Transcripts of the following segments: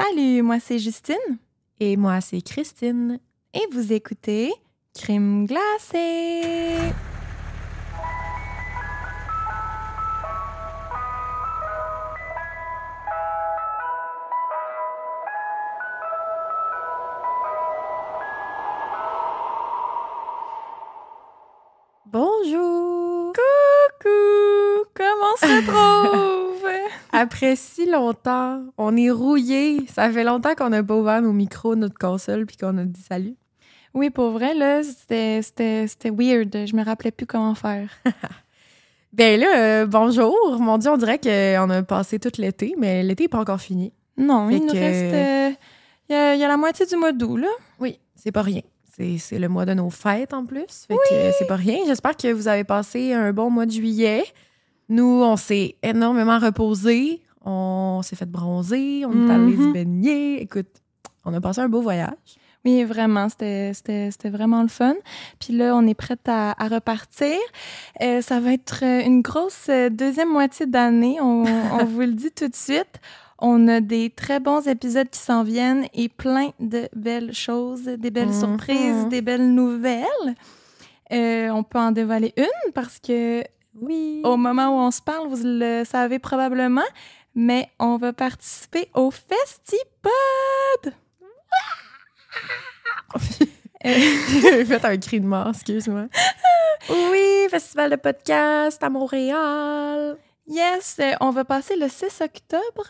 Salut, moi c'est Justine. Et moi, c'est Christine. Et vous écoutez Crime glacé. Bonjour! Coucou! Comment on se retrouve? Après si longtemps, on est rouillés. Ça fait longtemps qu'on n'a pas ouvert nos micros, notre console, puis qu'on a dit salut. Oui, pour vrai, là, c'était weird. Je me rappelais plus comment faire. Ben là, bonjour! Mon Dieu, on dirait qu'on a passé tout l'été, mais l'été n'est pas encore fini. Non, Fait il nous que- reste... Il y a la moitié du mois d'août, là. Oui, c'est pas rien. C'est le mois de nos fêtes en plus. Fait que c'est pas rien. J'espère que vous avez passé un bon mois de juillet. Nous, on s'est énormément reposé. On s'est fait bronzer. On est allé se baigner. Écoute, on a passé un beau voyage. Oui, vraiment, c'était vraiment le fun. Puis là, on est prête à repartir. Ça va être une grosse deuxième moitié d'année, on vous le dit tout de suite. On a des très bons épisodes qui s'en viennent et plein de belles choses, des belles surprises, des belles nouvelles. On peut en dévoiler une parce que, Oui. au moment où on se parle, vous le savez probablement, mais on va participer au Festipod! J'ai fait un cri de mort, excuse-moi. Oui, festival de podcast à Montréal. Yes, on va passer le 6 octobre.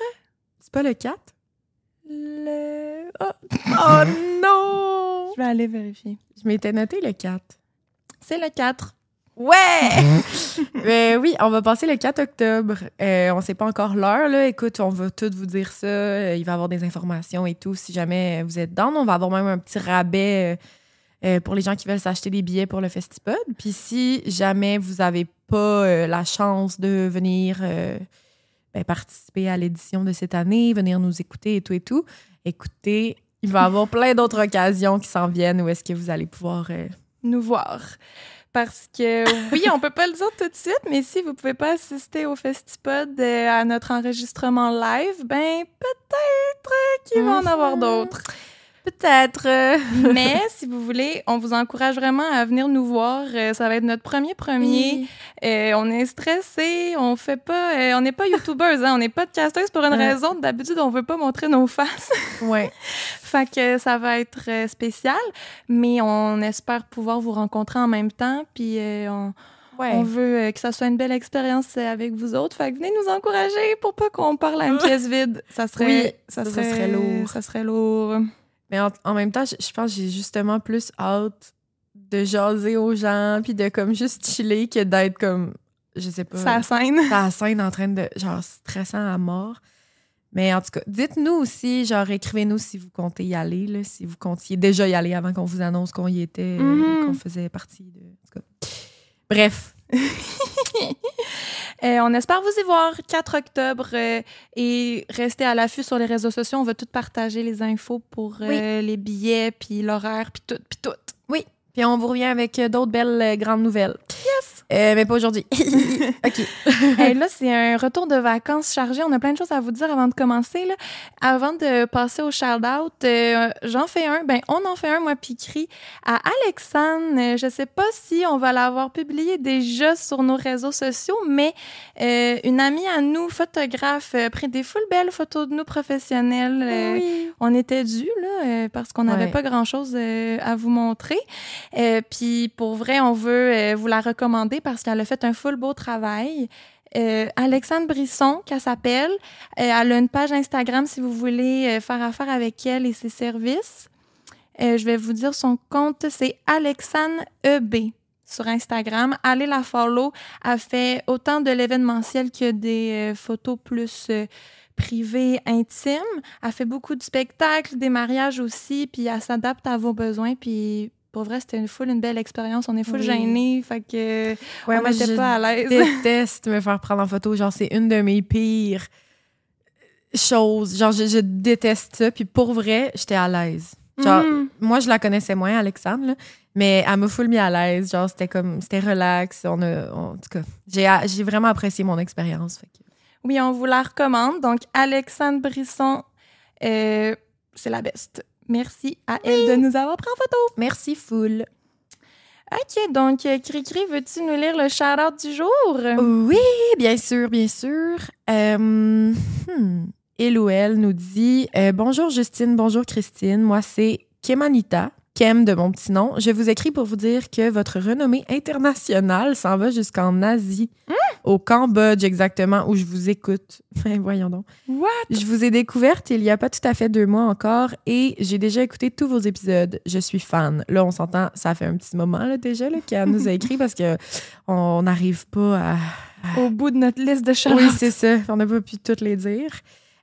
C'est pas le 4? Oh, Oh non! je vais aller vérifier. Je m'étais noté le 4. C'est le 4. Ouais! Mais oui, on va passer le 4 octobre. On sait pas encore l'heure, là. Écoute, on va tout vous dire ça. Il va y avoir des informations et tout. Si jamais vous êtes down, on va avoir même un petit rabais pour les gens qui veulent s'acheter des billets pour le Festipod. Puis si jamais vous n'avez pas la chance de venir participer à l'édition de cette année, venir nous écouter et tout, écoutez, il va y avoir plein d'autres occasions qui s'en viennent où est-ce que vous allez pouvoir... Nous voir. Parce que, oui, on peut pas le dire tout de suite, mais si vous pouvez pas assister au Festipod à notre enregistrement live, ben peut-être qu'il va en avoir d'autres. Peut-être. Mais si vous voulez, on vous encourage vraiment à venir nous voir. Ça va être notre premier. Oui. On est stressés, on fait pas, on n'est pas youtubeuses, hein, on n'est pas podcasteuses pour une raison. D'habitude, on veut pas montrer nos faces. Ouais. Fait que ça va être spécial, mais on espère pouvoir vous rencontrer en même temps. Puis on veut que ça soit une belle expérience avec vous autres. Fait que venez nous encourager pour pas qu'on parle à une pièce vide. Ça serait lourd. Ça serait lourd. Mais en même temps, je pense que j'ai justement plus hâte de jaser aux gens puis de comme juste chiller que d'être comme, je sais pas... Ça scène. Ça scène en train de, genre, stressant à mort. Mais en tout cas, dites-nous aussi, genre, écrivez-nous si vous comptez y aller, là, si vous comptiez déjà y aller avant qu'on vous annonce qu'on y était, qu'on faisait partie de... En tout cas. Bref. On espère vous y voir 4 octobre et restez à l'affût sur les réseaux sociaux. On va tout partager les infos pour les billets, puis l'horaire, puis tout. Oui. Puis on vous revient avec d'autres belles grandes nouvelles. Yes! Mais pas aujourd'hui. OK. Hey, là, c'est un retour de vacances chargé. On a plein de choses à vous dire avant de commencer. Là. Avant de passer au shout-out, j'en fais un. Ben, on en fait un, moi, Picri, à Alexandre. Je sais pas si on va l'avoir publié déjà sur nos réseaux sociaux, mais une amie à nous, photographe, a pris des full belles photos de nous professionnels. Oui. On était dû, là, parce qu'on n'avait pas grand-chose à vous montrer. Puis, pour vrai, on veut vous la recommander parce qu'elle a fait un full beau travail. Alexandre Brisson, qu'elle s'appelle. Elle a une page Instagram si vous voulez faire affaire avec elle et ses services. Je vais vous dire son compte, c'est Alexandre EB sur Instagram. Allez la follow. Elle fait autant de l'événementiel que des photos plus privées, intimes. Elle fait beaucoup de spectacles, des mariages aussi, puis elle s'adapte à vos besoins, puis pour vrai, c'était une belle expérience. On est full gênés, fait que on n'était pas à l'aise. Je déteste me faire prendre en photo. Genre, c'est une de mes pires choses. Genre, je déteste ça. Puis pour vrai, j'étais à l'aise. Genre, moi, je la connaissais moins, Alexandre, là, mais elle m'a full mis à l'aise. Genre, c'était relax. En tout cas, j'ai vraiment apprécié mon expérience. Fait que... Oui, on vous la recommande. Donc, Alexandre Brisson C'est la best. Merci à elle de nous avoir pris en photo. Merci, full. OK, donc, Cricri, veux-tu nous lire le shout-out du jour? Oui, bien sûr, bien sûr. Elouel nous dit « Bonjour Justine, bonjour Christine. Moi, c'est Kemanita, Kem de mon petit nom. Je vous écris pour vous dire que votre renommée internationale s'en va jusqu'en Asie, au Cambodge exactement, où je vous écoute. Voyons donc. What? Je vous ai découverte il y a pas tout à fait 2 mois encore et j'ai déjà écouté tous vos épisodes. Je suis fan. Là, on s'entend, ça fait un petit moment là, déjà qu'elle nous a écrit parce qu'on n'arrive pas à... Au bout de notre liste de shout-outs. Oui, c'est ça. On n'a pas pu toutes les dire.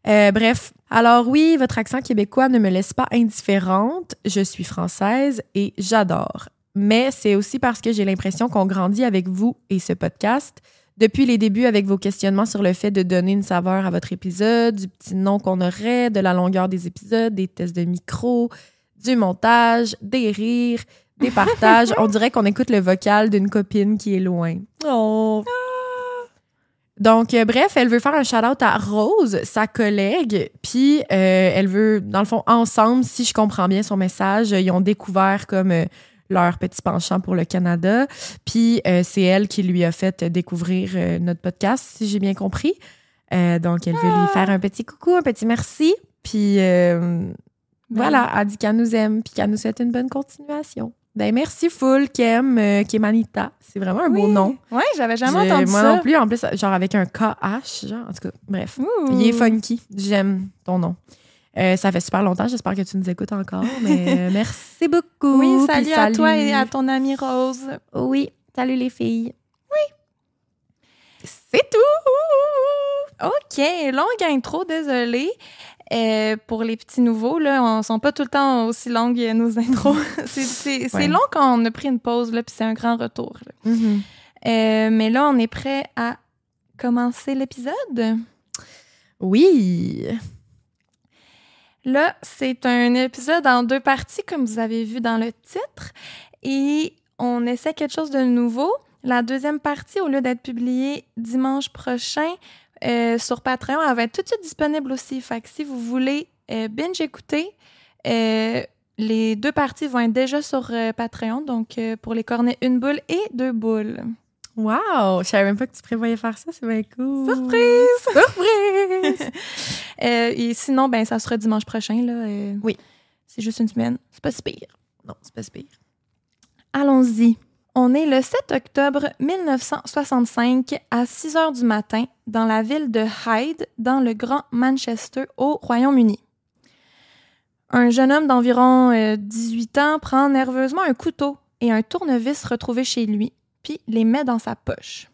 Bref, alors oui, votre accent québécois ne me laisse pas indifférente. Je suis française et j'adore. Mais c'est aussi parce que j'ai l'impression qu'on grandit avec vous et ce podcast. Depuis les débuts avec vos questionnements sur le fait de donner une saveur à votre épisode, du petit nom qu'on aurait, de la longueur des épisodes, des tests de micro, du montage, des rires, des partages. On dirait qu'on écoute le vocal d'une copine qui est loin. Oh! Donc, bref, elle veut faire un shout-out à Rose, sa collègue, puis elle veut, dans le fond, ensemble, si je comprends bien son message, ils ont découvert comme leur petit penchant pour le Canada, puis c'est elle qui lui a fait découvrir notre podcast, si j'ai bien compris. Donc, elle veut lui faire un petit coucou, un petit merci, puis voilà, elle dit qu'elle nous aime, puis qu'elle nous souhaite une bonne continuation. Ben merci full, Kemanita. C'est vraiment un beau nom. Ouais, j'avais jamais entendu moi ça. Moi non plus, en plus, genre avec un KH, genre, en tout cas, bref. Il est funky. J'aime ton nom. Ça fait super longtemps, j'espère que tu nous écoutes encore, mais merci beaucoup. Oui, salut à toi et à ton amie Rose. Oui, salut les filles. Oui. C'est tout! OK, longue intro, désolée. Pour les petits nouveaux, là, on ne sont pas tout le temps aussi longues nos intros. C'est long quand on a pris une pause, là, puis c'est un grand retour. Là. Mais là, on est prêt à commencer l'épisode? Oui! Là, c'est un épisode en 2 parties, comme vous avez vu dans le titre. Et on essaie quelque chose de nouveau. La deuxième partie, au lieu d'être publiée dimanche prochain, sur Patreon, elle va être tout de suite disponible aussi. Fait que si vous voulez binge écouter, les 2 parties vont être déjà sur Patreon. Donc, pour les cornets 1 boule et 2 boules. Wow! Je savais même pas que tu prévoyais faire ça. C'est bien cool. Surprise! Surprise! Et sinon, ben ça sera dimanche prochain. Là, oui. C'est juste une semaine. C'est pas si pire. Non, c'est pas si pire. Allons-y. On est le 7 octobre 1965 à 6 heures du matin dans la ville de Hyde, dans le Grand Manchester, au Royaume-Uni. Un jeune homme d'environ 18 ans prend nerveusement un couteau et un tournevis retrouvé chez lui, puis les met dans sa poche.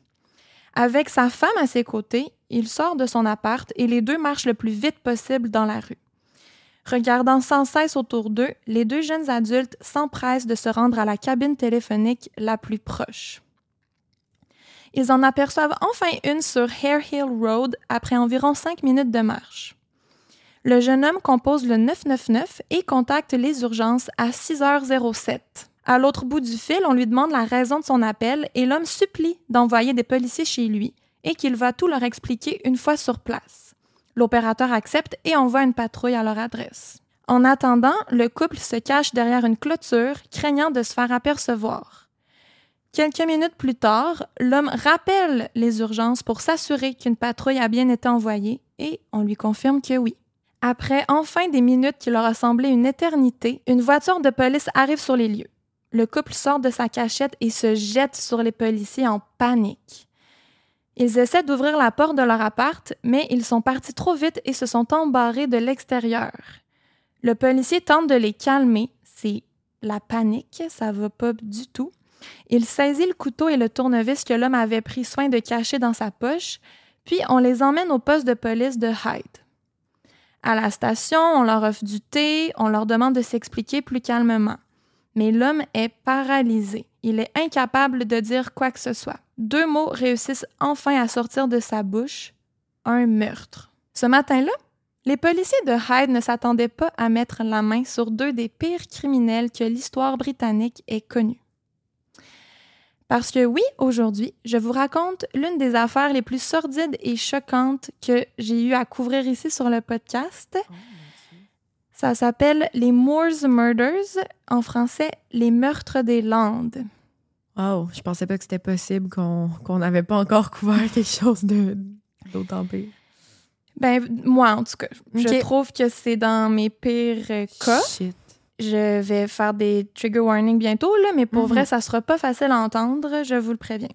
Avec sa femme à ses côtés, il sort de son appart et les deux marchent le plus vite possible dans la rue. Regardant sans cesse autour d'eux, les 2 jeunes adultes s'empressent de se rendre à la cabine téléphonique la plus proche. Ils en aperçoivent enfin une sur Hare Hill Road après environ 5 minutes de marche. Le jeune homme compose le 999 et contacte les urgences à 6h07. À l'autre bout du fil, on lui demande la raison de son appel et l'homme supplie d'envoyer des policiers chez lui et qu'il va tout leur expliquer une fois sur place. L'opérateur accepte et envoie une patrouille à leur adresse. En attendant, le couple se cache derrière une clôture, craignant de se faire apercevoir. Quelques minutes plus tard, l'homme rappelle les urgences pour s'assurer qu'une patrouille a bien été envoyée et on lui confirme que oui. Après enfin des minutes qui leur a semblé une éternité, une voiture de police arrive sur les lieux. Le couple sort de sa cachette et se jette sur les policiers en panique. Ils essaient d'ouvrir la porte de leur appart, mais ils sont partis trop vite et se sont embarrés de l'extérieur. Le policier tente de les calmer. C'est la panique, ça va pas du tout. Il saisit le couteau et le tournevis que l'homme avait pris soin de cacher dans sa poche, puis on les emmène au poste de police de Hyde. À la station, on leur offre du thé, on leur demande de s'expliquer plus calmement. Mais l'homme est paralysé. Il est incapable de dire quoi que ce soit. 2 mots réussissent enfin à sortir de sa bouche. Un meurtre. Ce matin-là, les policiers de Hyde ne s'attendaient pas à mettre la main sur 2 des pires criminels que l'histoire britannique ait connus. Parce que oui, aujourd'hui, je vous raconte l'une des affaires les plus sordides et choquantes que j'ai eu à couvrir ici sur le podcast. Ça s'appelle les Moors Murders, en français, les meurtres des Landes. Wow, je pensais pas que c'était possible qu'on n'avait pas encore couvert quelque chose d'autant pire. Ben, moi, en tout cas, Okay. je trouve que c'est dans mes pires cas. Shit. Je vais faire des trigger warnings bientôt, là, mais pour vrai, ça sera pas facile à entendre, je vous le préviens.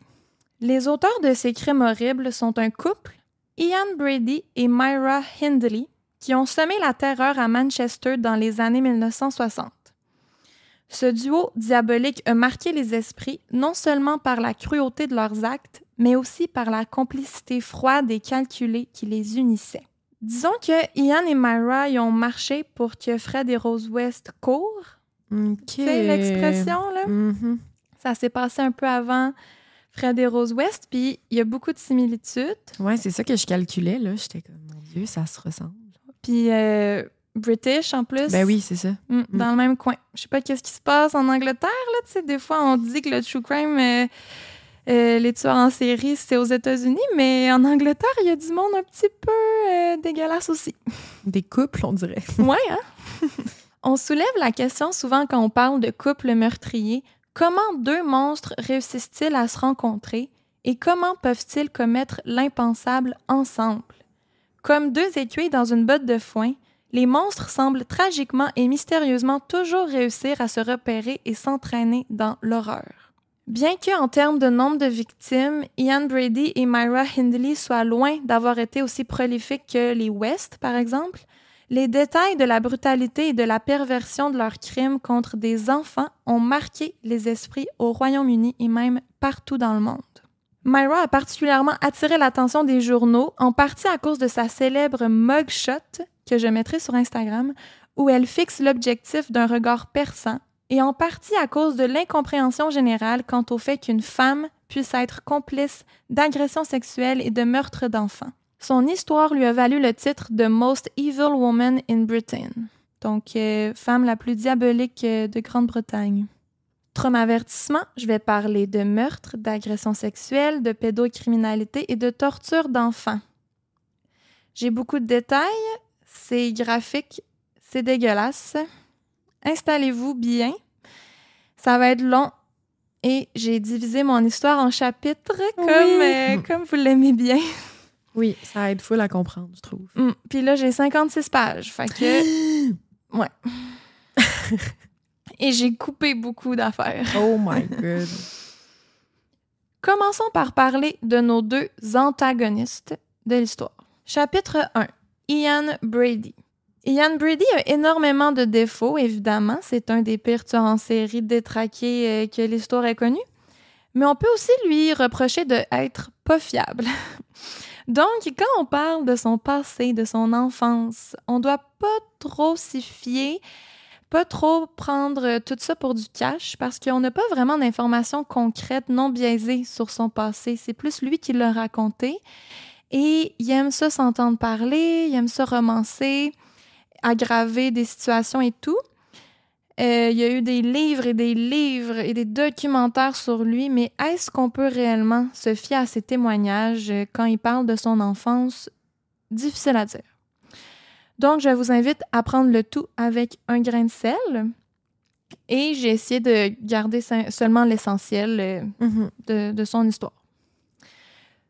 Les auteurs de ces crimes horribles sont un couple, Ian Brady et Myra Hindley, qui ont semé la terreur à Manchester dans les années 1960. Ce duo diabolique a marqué les esprits non seulement par la cruauté de leurs actes, mais aussi par la complicité froide et calculée qui les unissait. Disons que Ian et Myra y ont marché pour que Fred et Rose West courent. OK. C'est l'expression, là. Mm-hmm. Ça s'est passé un peu avant Fred et Rose West, puis il y a beaucoup de similitudes. Ouais, c'est ça que je calculais, là. J'étais comme, mon Dieu, ça se ressemble. Puis British, en plus. Ben oui, c'est ça. Dans le même coin. Je sais pas qu'est-ce qui se passe en Angleterre, là, tu sais. Des fois, on dit que le true crime, les tueurs en série, c'est aux États-Unis, mais en Angleterre, il y a du monde un petit peu dégueulasse aussi. Des couples, on dirait. Ouais, hein? On soulève la question souvent quand on parle de couple meurtrier. Comment deux monstres réussissent-ils à se rencontrer et comment peuvent-ils commettre l'impensable ensemble? Comme deux écuyers dans une botte de foin, les monstres semblent tragiquement et mystérieusement toujours réussir à se repérer et s'entraîner dans l'horreur. Bien que, en termes de nombre de victimes, Ian Brady et Myra Hindley soient loin d'avoir été aussi prolifiques que les West, par exemple, les détails de la brutalité et de la perversion de leurs crimes contre des enfants ont marqué les esprits au Royaume-Uni et même partout dans le monde. Myra a particulièrement attiré l'attention des journaux, en partie à cause de sa célèbre mugshot, que je mettrai sur Instagram, où elle fixe l'objectif d'un regard perçant, et en partie à cause de l'incompréhension générale quant au fait qu'une femme puisse être complice d'agressions sexuelles et de meurtres d'enfants. Son histoire lui a valu le titre de Most Evil Woman in Britain, donc femme la plus diabolique de Grande-Bretagne. Autre avertissement, je vais parler de meurtres, d'agressions sexuelles, de pédocriminalité et de torture d'enfants. J'ai beaucoup de détails, c'est graphique, c'est dégueulasse. Installez-vous bien, ça va être long et j'ai divisé mon histoire en chapitres comme vous l'aimez bien. Oui, ça aide full à comprendre, je trouve. Puis là, j'ai 56 pages, fait que... ouais. Et j'ai coupé beaucoup d'affaires. Oh my God. Commençons par parler de nos deux antagonistes de l'histoire. Chapitre 1. Ian Brady. Ian Brady a énormément de défauts, évidemment. C'est un des pires tueurs en série détraqués que l'histoire ait connu. Mais on peut aussi lui reprocher d'être pas fiable. Donc, quand on parle de son passé, de son enfance, on doit pas trop s'y fier, pas trop prendre tout ça pour du cash, parce qu'on n'a pas vraiment d'informations concrètes, non biaisées sur son passé. C'est plus lui qui l'a raconté. Et il aime ça s'entendre parler, il aime ça romancer, aggraver des situations et tout. Il y a eu des livres et des documentaires sur lui, mais est-ce qu'on peut réellement se fier à ses témoignages quand il parle de son enfance? Difficile à dire. Donc, je vous invite à prendre le tout avec un grain de sel et j'ai essayé de garder seulement l'essentiel de son histoire.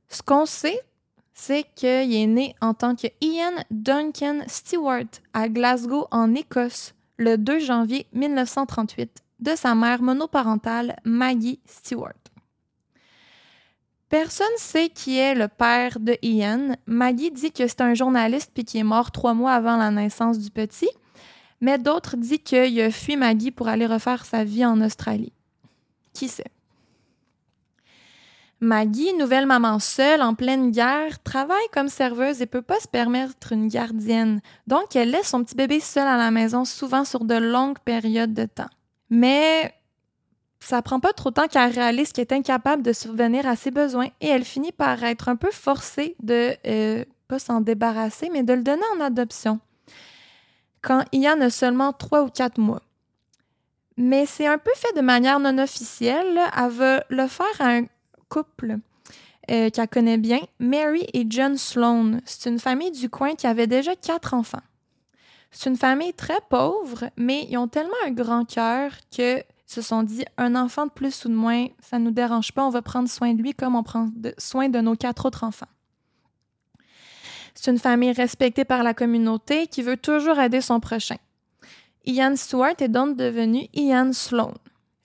Ce qu'on sait, c'est qu'il est né en tant que Ian Duncan Stewart à Glasgow, en Écosse, le 2 janvier 1938, de sa mère monoparentale Maggie Stewart. Personne ne sait qui est le père de Ian. Maggie dit que c'est un journaliste puis qui est mort 3 mois avant la naissance du petit, mais d'autres disent qu'il a fui Maggie pour aller refaire sa vie en Australie. Qui sait? Maggie, nouvelle maman seule, en pleine guerre, travaille comme serveuse et peut pas se permettre une gardienne. Donc, elle laisse son petit bébé seul à la maison, souvent sur de longues périodes de temps. Mais ça prend pas trop de temps qu'elle réalise qu'elle est incapable de subvenir à ses besoins et elle finit par être un peu forcée de, pas s'en débarrasser, mais de le donner en adoption. Quand Ian a seulement 3 ou 4 mois. Mais c'est un peu fait de manière non officielle, là. Elle va le faire à un couple qu'elle connaît bien, Mary et John Sloan. C'est une famille du coin qui avait déjà 4 enfants. C'est une famille très pauvre, mais ils ont tellement un grand cœur que se sont dit, un enfant de plus ou de moins, ça ne nous dérange pas, on va prendre soin de lui comme on prend soin de nos 4 autres enfants. C'est une famille respectée par la communauté qui veut toujours aider son prochain. Ian Stewart est donc devenu Ian Sloan.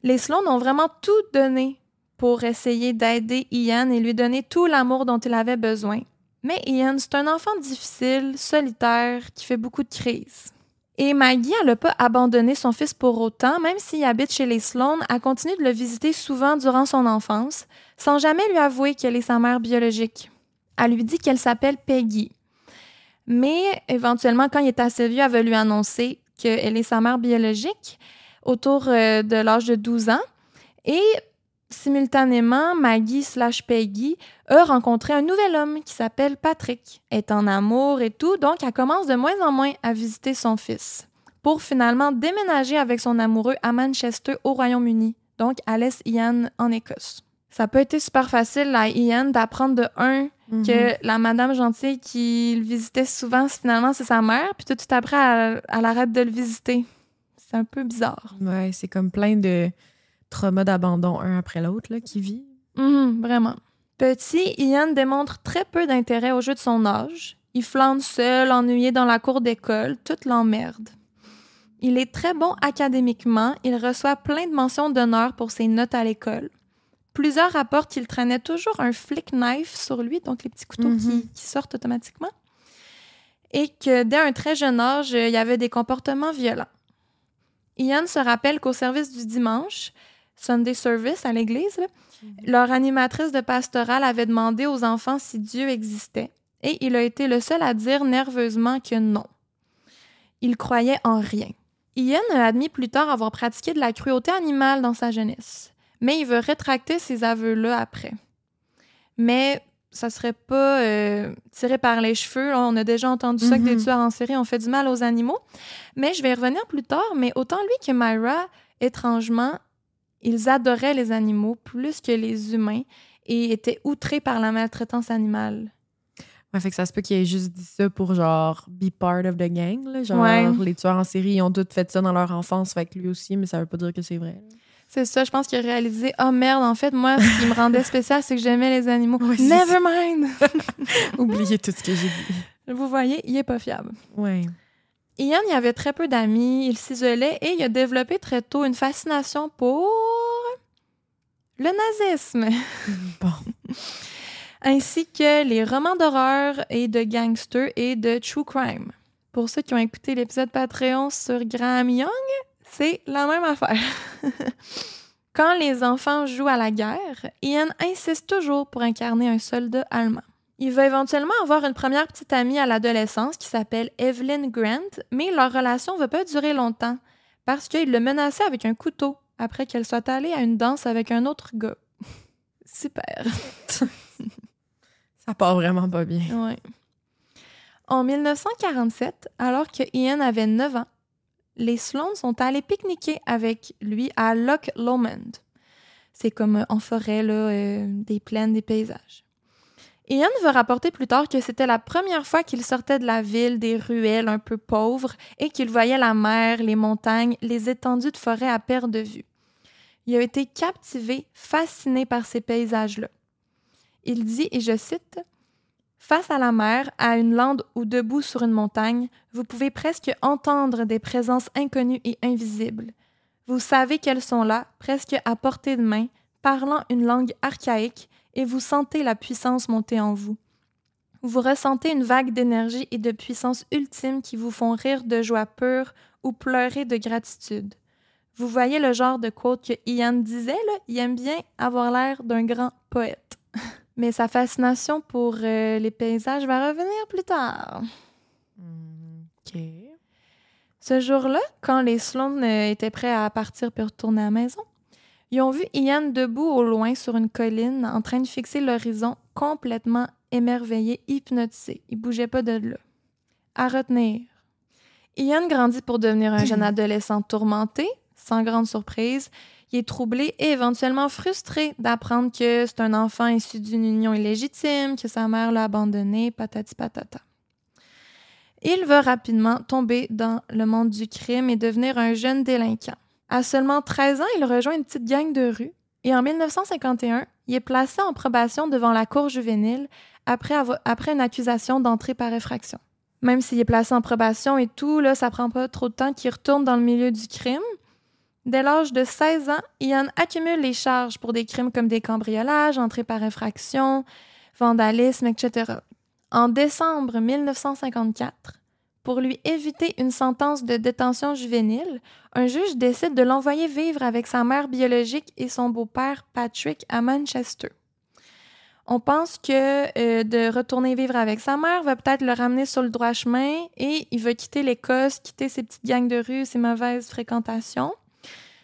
Les Sloan ont vraiment tout donné pour essayer d'aider Ian et lui donner tout l'amour dont il avait besoin. Mais Ian, c'est un enfant difficile, solitaire, qui fait beaucoup de crises. Et Maggie, elle n'a pas abandonné son fils pour autant, même s'il habite chez les Sloan, elle continue de le visiter souvent durant son enfance, sans jamais lui avouer qu'elle est sa mère biologique. Elle lui dit qu'elle s'appelle Peggy. Mais éventuellement, quand il est assez vieux, elle va lui annoncer qu'elle est sa mère biologique autour de l'âge de 12 ans. Et simultanément, Maggie/Peggy a rencontré un nouvel homme qui s'appelle Patrick. Elle est en amour et tout, donc elle commence de moins en moins à visiter son fils pour finalement déménager avec son amoureux à Manchester au Royaume-Uni. Donc, elle laisse Ian en Écosse. Ça peut être super facile à Ian d'apprendre de que la madame gentille qui le visitait souvent, finalement, c'est sa mère, puis tout de suite après, elle arrête de le visiter. C'est un peu bizarre. Ouais, c'est comme plein de traumas d'abandon un après l'autre là, qui vit. Vraiment. Petit, Ian démontre très peu d'intérêt au jeu de son âge. Il flâne seul, ennuyé dans la cour d'école, tout l'emmerde. Il est très bon académiquement, il reçoit plein de mentions d'honneur pour ses notes à l'école. Plusieurs rapportent qu'il traînait toujours un flick knife sur lui, donc les petits couteaux qui sortent automatiquement, et que dès un très jeune âge, il y avait des comportements violents. Ian se rappelle qu'au service du dimanche, Sunday Service à l'église, leur animatrice de pastorale avait demandé aux enfants si Dieu existait, et il a été le seul à dire nerveusement que non. Il croyait en rien. Ian a admis plus tard avoir pratiqué de la cruauté animale dans sa jeunesse. Mais il veut rétracter ces aveux-là après. Mais ça serait pas tiré par les cheveux. Là, on a déjà entendu ça que des tueurs en série ont fait du mal aux animaux. Mais je vais y revenir plus tard. Mais autant lui que Myra, étrangement, ils adoraient les animaux plus que les humains et étaient outrés par la maltraitance animale. Ouais, fait que ça se peut qu'il ait juste dit ça pour genre be part of the gang. Là. Genre, les tueurs en série, ils ont tous fait ça dans leur enfance, fait que lui aussi, mais ça veut pas dire que c'est vrai. C'est ça, je pense qu'il a réalisé « Oh merde, en fait, moi, ce qui me rendait spécial, c'est que j'aimais les animaux. Ouais, » Never mind! Oubliez tout ce que j'ai dit. Vous voyez, il est pas fiable. Ouais. Ian, il avait très peu d'amis, il s'isolait et il a développé très tôt une fascination pour le nazisme. Bon. Ainsi que les romans d'horreur et de gangsters et de true crime. Pour ceux qui ont écouté l'épisode Patreon sur Graham Young, c'est la même affaire. Quand les enfants jouent à la guerre, Ian insiste toujours pour incarner un soldat allemand. Il va éventuellement avoir une première petite amie à l'adolescence qui s'appelle Evelyn Grant, mais leur relation ne va pas durer longtemps parce qu'il le menaçait avec un couteau après qu'elle soit allée à une danse avec un autre gars. Super. Ça part vraiment pas bien. Ouais. En 1947, alors que Ian avait 9 ans, les Sloan sont allés pique-niquer avec lui à Loch Lomond. C'est comme en forêt, là, des plaines, des paysages. Ian va rapporter plus tard que c'était la première fois qu'il sortait de la ville, des ruelles un peu pauvres, et qu'il voyait la mer, les montagnes, les étendues de forêt à perte de vue. Il a été captivé, fasciné par ces paysages-là. Il dit, et je cite, « Face à la mer, à une lande ou debout sur une montagne, vous pouvez presque entendre des présences inconnues et invisibles. Vous savez qu'elles sont là, presque à portée de main, parlant une langue archaïque, et vous sentez la puissance monter en vous. Vous ressentez une vague d'énergie et de puissance ultime qui vous font rire de joie pure ou pleurer de gratitude. Vous voyez le genre de quote que Ian disait, là, il aime bien avoir l'air d'un grand poète. Mais sa fascination pour les paysages va revenir plus tard. OK. Ce jour-là, quand les Sloan étaient prêts à partir pour retourner à la maison, ils ont vu Ian debout au loin sur une colline, en train de fixer l'horizon, complètement émerveillé, hypnotisé. Il bougeait pas de là. À retenir. Ian grandit pour devenir un jeune adolescent tourmenté, sans grande surprise. Il est troublé et éventuellement frustré d'apprendre que c'est un enfant issu d'une union illégitime, que sa mère l'a abandonné, patati patata. Il va rapidement tomber dans le monde du crime et devenir un jeune délinquant. À seulement 13 ans, il rejoint une petite gang de rue et en 1951, il est placé en probation devant la cour juvénile après une accusation d'entrée par effraction. Même s'il est placé en probation et tout, là, ça prend pas trop de temps qu'il retourne dans le milieu du crime. Dès l'âge de 16 ans, Ian accumule les charges pour des crimes comme des cambriolages, entrée par effraction, vandalisme, etc. En décembre 1954, pour lui éviter une sentence de détention juvénile, un juge décide de l'envoyer vivre avec sa mère biologique et son beau-père Patrick à Manchester. On pense que de retourner vivre avec sa mère va peut-être le ramener sur le droit chemin et il va quitter l'Écosse, quitter ses petites gangs de rue, ses mauvaises fréquentations.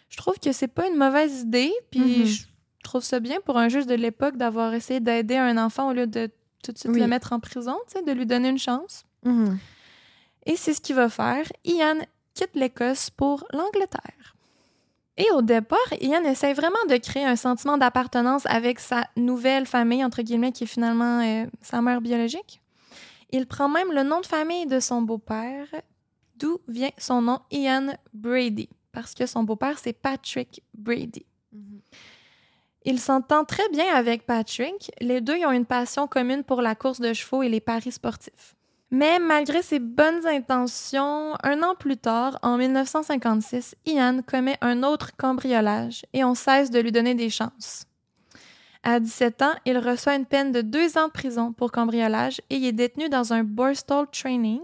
Je trouve que c'est pas une mauvaise idée, puis je trouve ça bien pour un juge de l'époque d'avoir essayé d'aider un enfant au lieu de tout de suite le mettre en prison, de lui donner une chance. Et c'est ce qu'il va faire. Ian quitte l'Écosse pour l'Angleterre. Et au départ, Ian essaie vraiment de créer un sentiment d'appartenance avec sa nouvelle famille, entre guillemets, qui est finalement sa mère biologique. Il prend même le nom de famille de son beau-père, d'où vient son nom Ian Brady, parce que son beau-père, c'est Patrick Brady. Il s'entend très bien avec Patrick. Les deux ils ont une passion commune pour la course de chevaux et les paris sportifs. Mais malgré ses bonnes intentions, un an plus tard, en 1956, Ian commet un autre cambriolage et on cesse de lui donner des chances. À 17 ans, il reçoit une peine de 2 ans de prison pour cambriolage et il est détenu dans un Borstal Training,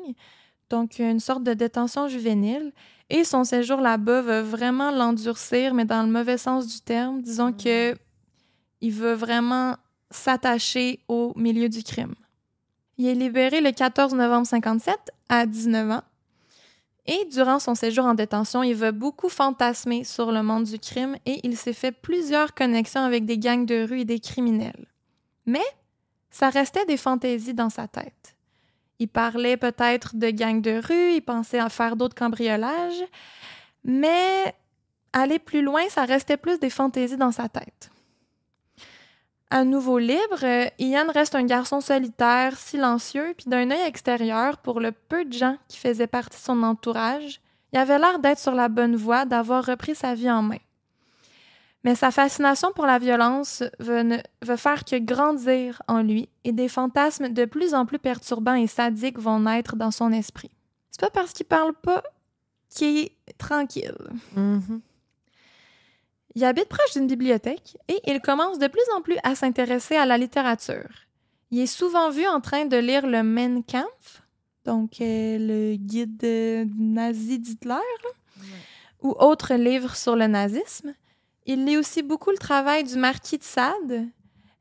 donc une sorte de détention juvénile, et son séjour là-bas va vraiment l'endurcir, mais dans le mauvais sens du terme. Disons que il veut vraiment s'attacher au milieu du crime. Il est libéré le 14 novembre 1957 à 19 ans. Et durant son séjour en détention, il va beaucoup fantasmer sur le monde du crime et il s'est fait plusieurs connexions avec des gangs de rue et des criminels. Mais ça restait des fantaisies dans sa tête. Il parlait peut-être de gangs de rue, il pensait à faire d'autres cambriolages, mais aller plus loin, ça restait plus des fantaisies dans sa tête. À nouveau libre, Ian reste un garçon solitaire, silencieux, puis d'un œil extérieur, pour le peu de gens qui faisaient partie de son entourage, il avait l'air d'être sur la bonne voie, d'avoir repris sa vie en main. Mais sa fascination pour la violence va faire que grandir en lui, et des fantasmes de plus en plus perturbants et sadiques vont naître dans son esprit. C'est pas parce qu'il parle pas qu'il est tranquille. Il habite proche d'une bibliothèque et il commence de plus en plus à s'intéresser à la littérature. Il est souvent vu en train de lire le Mein Kampf, donc le guide nazi d'Hitler, ou autres livres sur le nazisme. Il lit aussi beaucoup le travail du marquis de Sade.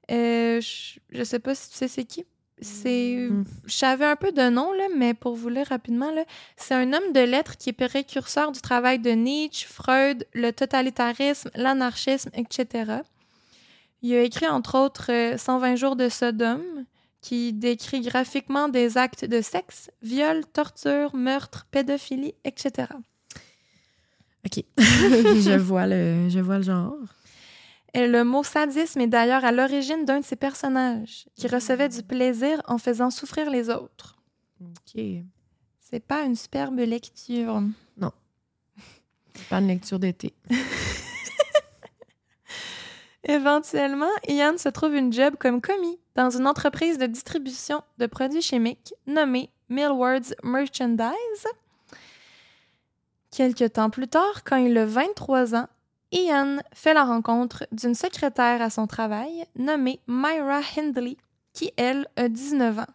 Je sais pas si tu sais c'est qui. Je savais un peu de nom, là, mais pour vous lire rapidement, là, c'est un homme de lettres qui est précurseur du travail de Nietzsche, Freud, le totalitarisme, l'anarchisme, etc. Il a écrit, entre autres, 120 jours de Sodome, qui décrit graphiquement des actes de sexe, viol, torture, meurtre, pédophilie, etc. OK. Je vois le genre. Et le mot sadisme est d'ailleurs à l'origine d'un de ses personnages, qui recevait du plaisir en faisant souffrir les autres. OK. C'est pas une superbe lecture. Non. C'est pas une lecture d'été. Éventuellement, Ian se trouve une job comme commis dans une entreprise de distribution de produits chimiques nommée Millwards Merchandise. Quelque temps plus tard, quand il a 23 ans, Ian fait la rencontre d'une secrétaire à son travail nommée Myra Hindley, qui, elle, a 19 ans.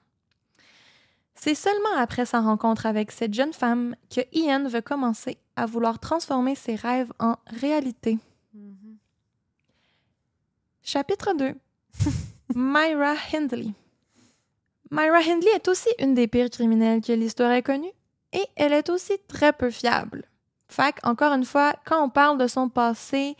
C'est seulement après sa rencontre avec cette jeune femme que Ian va commencer à vouloir transformer ses rêves en réalité. Chapitre 2. Myra Hindley. Myra Hindley est aussi une des pires criminelles que l'histoire ait connue et elle est aussi très peu fiable. Fait encore une fois, quand on parle de son passé,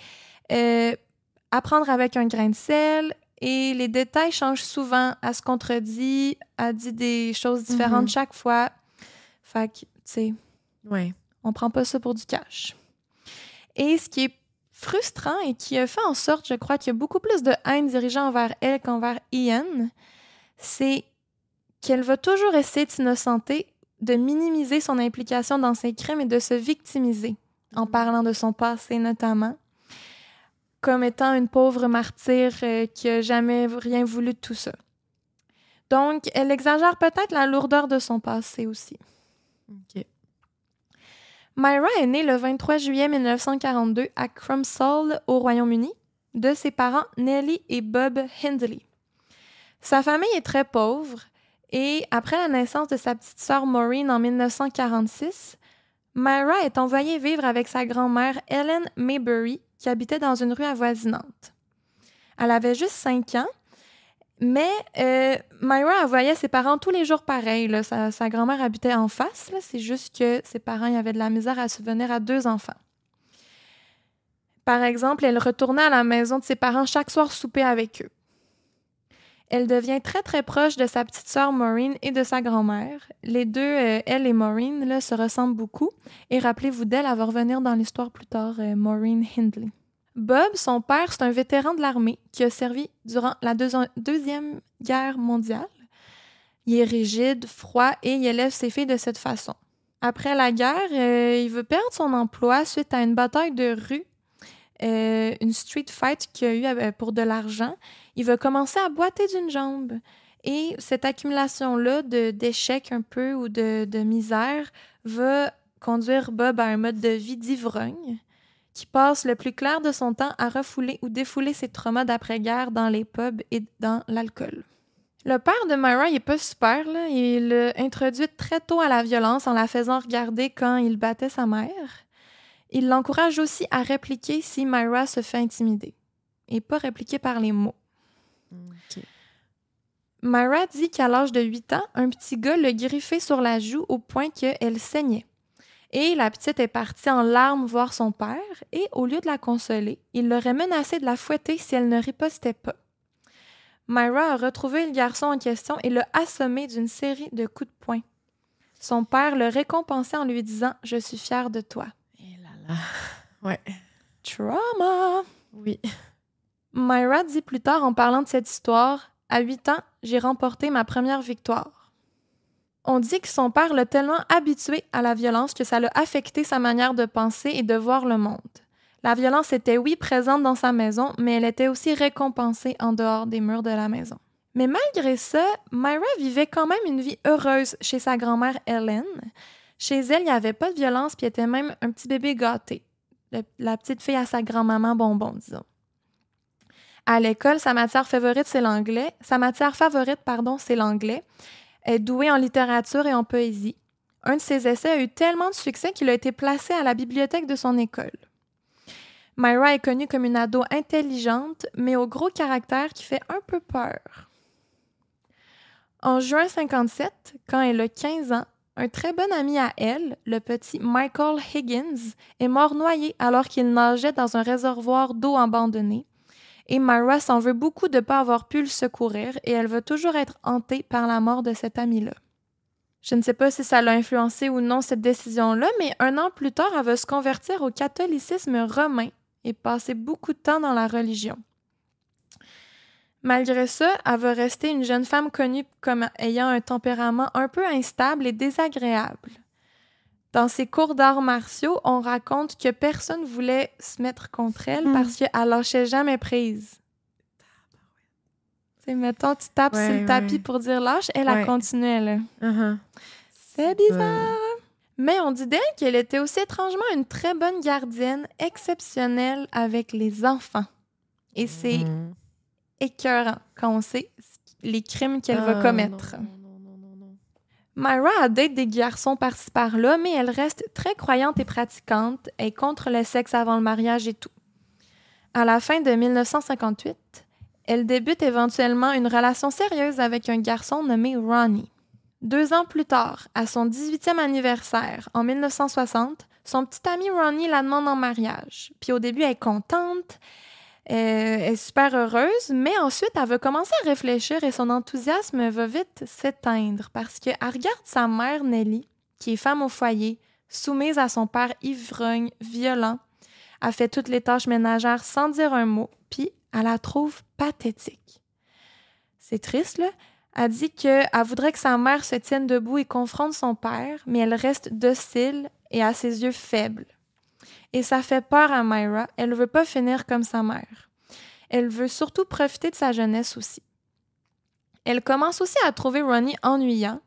apprendre avec un grain de sel et les détails changent souvent. Elle se contredit, elle dit des choses différentes chaque fois. Fait que, tu sais, on prend pas ça pour du cash. Et ce qui est frustrant et qui a fait en sorte, je crois, qu'il y a beaucoup plus de haine dirigée envers elle qu'envers Ian, c'est qu'elle va toujours essayer de s'innocenter de minimiser son implication dans ses crimes et de se victimiser, en parlant de son passé notamment, comme étant une pauvre martyre qui n'a jamais rien voulu de tout ça. Donc, elle exagère peut-être la lourdeur de son passé aussi. OK. Myra est née le 23 juillet 1942 à Crumpsall, au Royaume-Uni, de ses parents Nellie et Bob Hindley. Sa famille est très pauvre et après la naissance de sa petite sœur Maureen en 1946, Myra est envoyée vivre avec sa grand-mère Ellen Maybury qui habitait dans une rue avoisinante. Elle avait juste 5 ans, mais Myra voyait ses parents tous les jours pareil. Là. Sa grand-mère habitait en face, là. C'est juste que ses parents ils avaient de la misère à subvenir à 2 enfants. Par exemple, elle retournait à la maison de ses parents chaque soir souper avec eux. Elle devient très, très proche de sa petite sœur Maureen et de sa grand-mère. Les deux, elle et Maureen, là, se ressemblent beaucoup. Et rappelez-vous d'elle, elle va revenir dans l'histoire plus tard, Maureen Hindley. Bob, son père, c'est un vétéran de l'armée qui a servi durant la Deuxième Guerre mondiale. Il est rigide, froid et il élève ses filles de cette façon. Après la guerre, il veut perdre son emploi suite à une bataille de rue, une street fight qu'il a eu pour de l'argent. Il va commencer à boiter d'une jambe. Et cette accumulation-là d'échecs un peu ou de misère va conduire Bob à un mode de vie d'ivrogne qui passe le plus clair de son temps à refouler ou défouler ses traumas d'après-guerre dans les pubs et dans l'alcool. Le père de Myra, il est pas super, là. Il l'a introduite très tôt à la violence en la faisant regarder quand il battait sa mère. Il l'encourage aussi à répliquer si Myra se fait intimider et pas répliquer par les mots. Okay. Myra dit qu'à l'âge de 8 ans, un petit gars l'a griffé sur la joue au point qu'elle saignait. Et la petite est partie en larmes voir son père et, au lieu de la consoler, il l'aurait menacé de la fouetter si elle ne ripostait pas. Myra a retrouvé le garçon en question et l'a assommé d'une série de coups de poing. Son père le récompensait en lui disant « Je suis fière de toi ». Et là là. Ouais. Trauma! Oui. Myra dit plus tard en parlant de cette histoire « À 8 ans, j'ai remporté ma première victoire ». On dit que son père l'a tellement habitué à la violence que ça l'a affecté sa manière de penser et de voir le monde. La violence était, oui, présente dans sa maison, mais elle était aussi récompensée en dehors des murs de la maison. Mais malgré ça, Myra vivait quand même une vie heureuse chez sa grand-mère Ellen. Chez elle, il n'y avait pas de violence, puis elle était même un petit bébé gâté. La petite fille à sa grand-maman bonbon, disons. À l'école, sa matière favorite, c'est l'anglais. C'est l'anglais. Elle est douée en littérature et en poésie. Un de ses essais a eu tellement de succès qu'il a été placé à la bibliothèque de son école. Myra est connue comme une ado intelligente, mais au gros caractère qui fait un peu peur. En juin 1957, quand elle a 15 ans, un très bon ami à elle, le petit Michael Higgins, est mort noyé alors qu'il nageait dans un réservoir d'eau abandonné. Et Myra s'en veut beaucoup de ne pas avoir pu le secourir et elle va toujours être hantée par la mort de cet ami-là. Je ne sais pas si ça l'a influencé ou non cette décision-là, mais 1 an plus tard, elle va se convertir au catholicisme romain et passer beaucoup de temps dans la religion. Malgré ça, elle va rester une jeune femme connue comme ayant un tempérament un peu instable et désagréable. Dans ses cours d'arts martiaux, on raconte que personne ne voulait se mettre contre elle parce qu'elle lâchait jamais prise. C'est mettons, tu tapes sur le tapis pour dire lâche, elle continuait là. Uh-huh. C'est bizarre. Mais on dit d'elle qu'elle était aussi étrangement une très bonne gardienne, exceptionnelle avec les enfants. Et c'est écœurant quand on sait les crimes qu'elle va commettre. Non. Myra a date des garçons par-ci par-là, mais elle reste très croyante et pratiquante. Elle est contre le sexe avant le mariage et tout. À la fin de 1958, elle débute éventuellement une relation sérieuse avec un garçon nommé Ronnie. 2 ans plus tard, à son 18e anniversaire, en 1960, son petit ami Ronnie la demande en mariage. Puis au début, elle est contente, elle est super heureuse, mais ensuite, elle va commencer à réfléchir et son enthousiasme va vite s'éteindre parce qu'elle regarde sa mère Nellie, qui est femme au foyer, soumise à son père ivrogne, violent. Elle fait toutes les tâches ménagères sans dire un mot, puis elle la trouve pathétique. C'est triste, là. Elle dit qu'elle voudrait que sa mère se tienne debout et confronte son père, mais elle reste docile et à ses yeux faible. Et ça fait peur à Myra. Elle ne veut pas finir comme sa mère. Elle veut surtout profiter de sa jeunesse aussi. Elle commence aussi à trouver Ronnie ennuyant.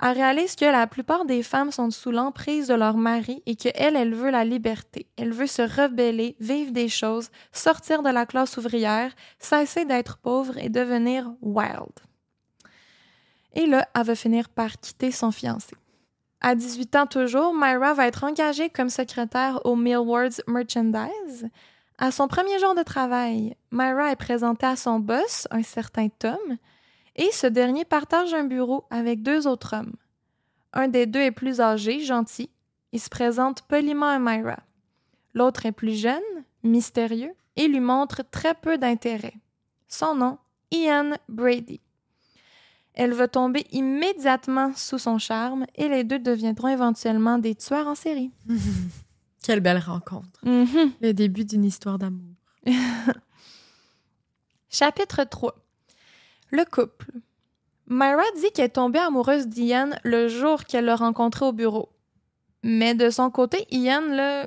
Elle réalise que la plupart des femmes sont sous l'emprise de leur mari et qu'elle, elle veut la liberté. Elle veut se rebeller, vivre des choses, sortir de la classe ouvrière, cesser d'être pauvre et devenir wild. Et là, elle va finir par quitter son fiancé. À 18 ans toujours, Myra va être engagée comme secrétaire au Millwards Merchandise. À son premier jour de travail, Myra est présentée à son boss, un certain Tom, et ce dernier partage un bureau avec 2 autres hommes. Un des 2 est plus âgé, gentil. Il se présente poliment à Myra. L'autre est plus jeune, mystérieux, et lui montre très peu d'intérêt. Son nom, Ian Brady. Elle va tomber immédiatement sous son charme et les 2 deviendront éventuellement des tueurs en série. Quelle belle rencontre. Le début d'une histoire d'amour. Chapitre 3. Le couple. Myra dit qu'elle est tombée amoureuse d'Ian le jour qu'elle l'a rencontré au bureau. Mais de son côté, Ian, là,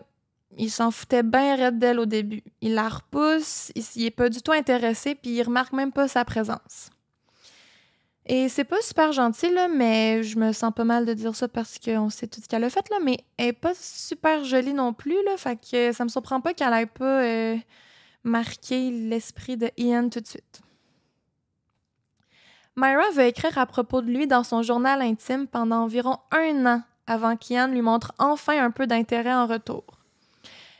il s'en foutait bien raide d'elle au début. Il la repousse, il est pas du tout intéressé, puis il remarque même pas sa présence. Et c'est pas super gentil, là, mais je me sens pas mal de dire ça parce qu'on sait tout ce qu'elle a fait, là, mais elle est pas super jolie non plus, là, fait que ça me surprend pas qu'elle ait pas marqué l'esprit de Ian tout de suite. Myra veut écrire à propos de lui dans son journal intime pendant environ 1 an avant qu'Ian lui montre enfin un peu d'intérêt en retour.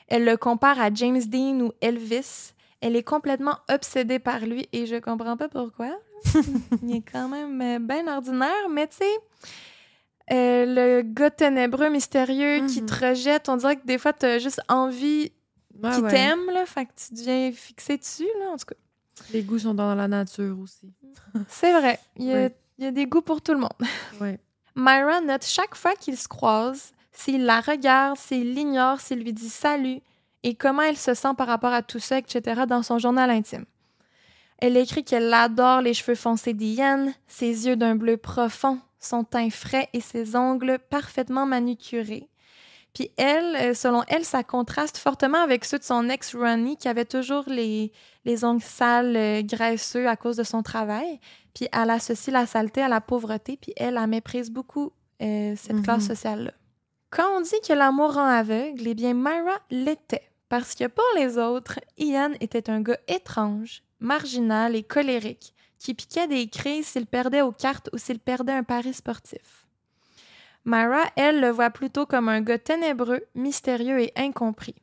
Elle le compare à James Dean ou Elvis. Elle est complètement obsédée par lui et je comprends pas pourquoi. Il est quand même bien ordinaire, mais tu sais, le gars ténébreux, mystérieux qui te rejette, on dirait que des fois, t'as juste envie qu'il t'aime, là, fait que tu deviens fixé dessus, là, en tout cas. Les goûts sont dans la nature aussi. C'est vrai, il y a des goûts pour tout le monde. Ouais. Myra note chaque fois qu'ils se croisent, s'il la regarde, s'il l'ignore, s'il lui dit salut, et comment elle se sent par rapport à tout ça, etc., dans son journal intime. Elle écrit qu'elle adore les cheveux foncés d'Ian, ses yeux d'un bleu profond, son teint frais et ses ongles parfaitement manucurés. Puis elle, selon elle, ça contraste fortement avec ceux de son ex Ronnie qui avait toujours les ongles sales, graisseux à cause de son travail. Puis elle associe la saleté à la pauvreté, puis elle méprise beaucoup cette classe sociale-là. Quand on dit que l'amour rend aveugle, eh bien Myra l'était. Parce que pour les autres, Ian était un gars étrange, marginal et colérique, qui piquait des crises s'il perdait aux cartes ou s'il perdait un pari sportif. Myra, elle, le voit plutôt comme un gars ténébreux, mystérieux et incompris.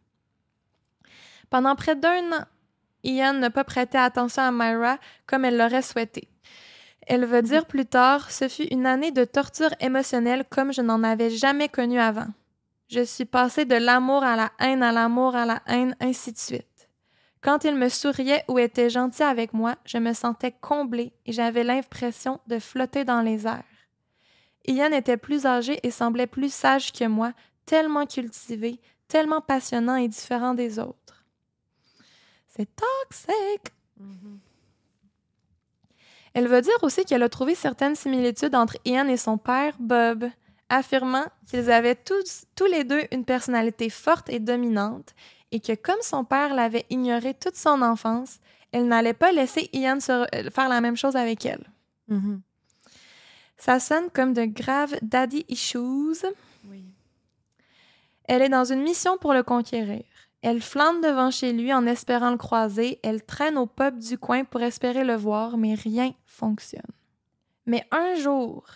Pendant près d'1 an, Ian n'a pas prêté attention à Myra comme elle l'aurait souhaité. Elle va dire plus tard, ce fut une année de torture émotionnelle comme je n'en avais jamais connu avant. Je suis passée de l'amour à la haine, à l'amour à la haine, ainsi de suite. Quand il me souriait ou était gentil avec moi, je me sentais comblée et j'avais l'impression de flotter dans les airs. Ian était plus âgé et semblait plus sage que moi, tellement cultivé, tellement passionnant et différent des autres. C'est toxique! Elle va dire aussi qu'elle a trouvé certaines similitudes entre Ian et son père, Bob, affirmant qu'ils avaient tous les 2 une personnalité forte et dominante et que comme son père l'avait ignoré toute son enfance, elle n'allait pas laisser Ian faire la même chose avec elle. Ça sonne comme de graves daddy issues. Oui. Elle est dans une mission pour le conquérir. Elle flâne devant chez lui en espérant le croiser. Elle traîne au pub du coin pour espérer le voir, mais rien fonctionne. Mais un jour,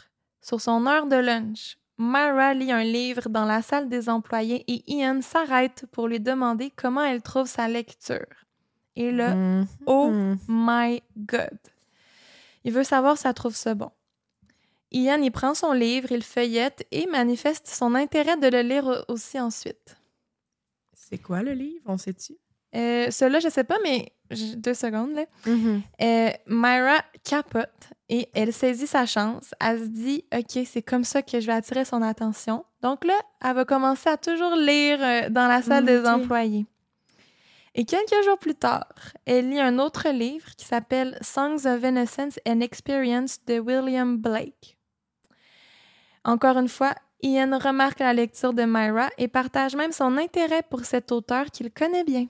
sur son heure de lunch, Myra lit un livre dans la salle des employés et Ian s'arrête pour lui demander comment elle trouve sa lecture. Et là, oh my God! Il veut savoir si elle trouve ça bon. Ian y prend son livre, il feuillette et manifeste son intérêt de le lire aussi ensuite. C'est quoi le livre? On sait-tu? Celui-là, je sais pas, mais 2 secondes. Là. Myra capote et elle saisit sa chance. Elle se dit « OK, c'est comme ça que je vais attirer son attention. » Donc là, elle va commencer à toujours lire dans la salle des employés. Et quelques jours plus tard, elle lit un autre livre qui s'appelle Songs of Innocence and Experience de William Blake. Encore une fois, Ian remarque la lecture de Myra et partage même son intérêt pour cet auteur qu'il connaît bien.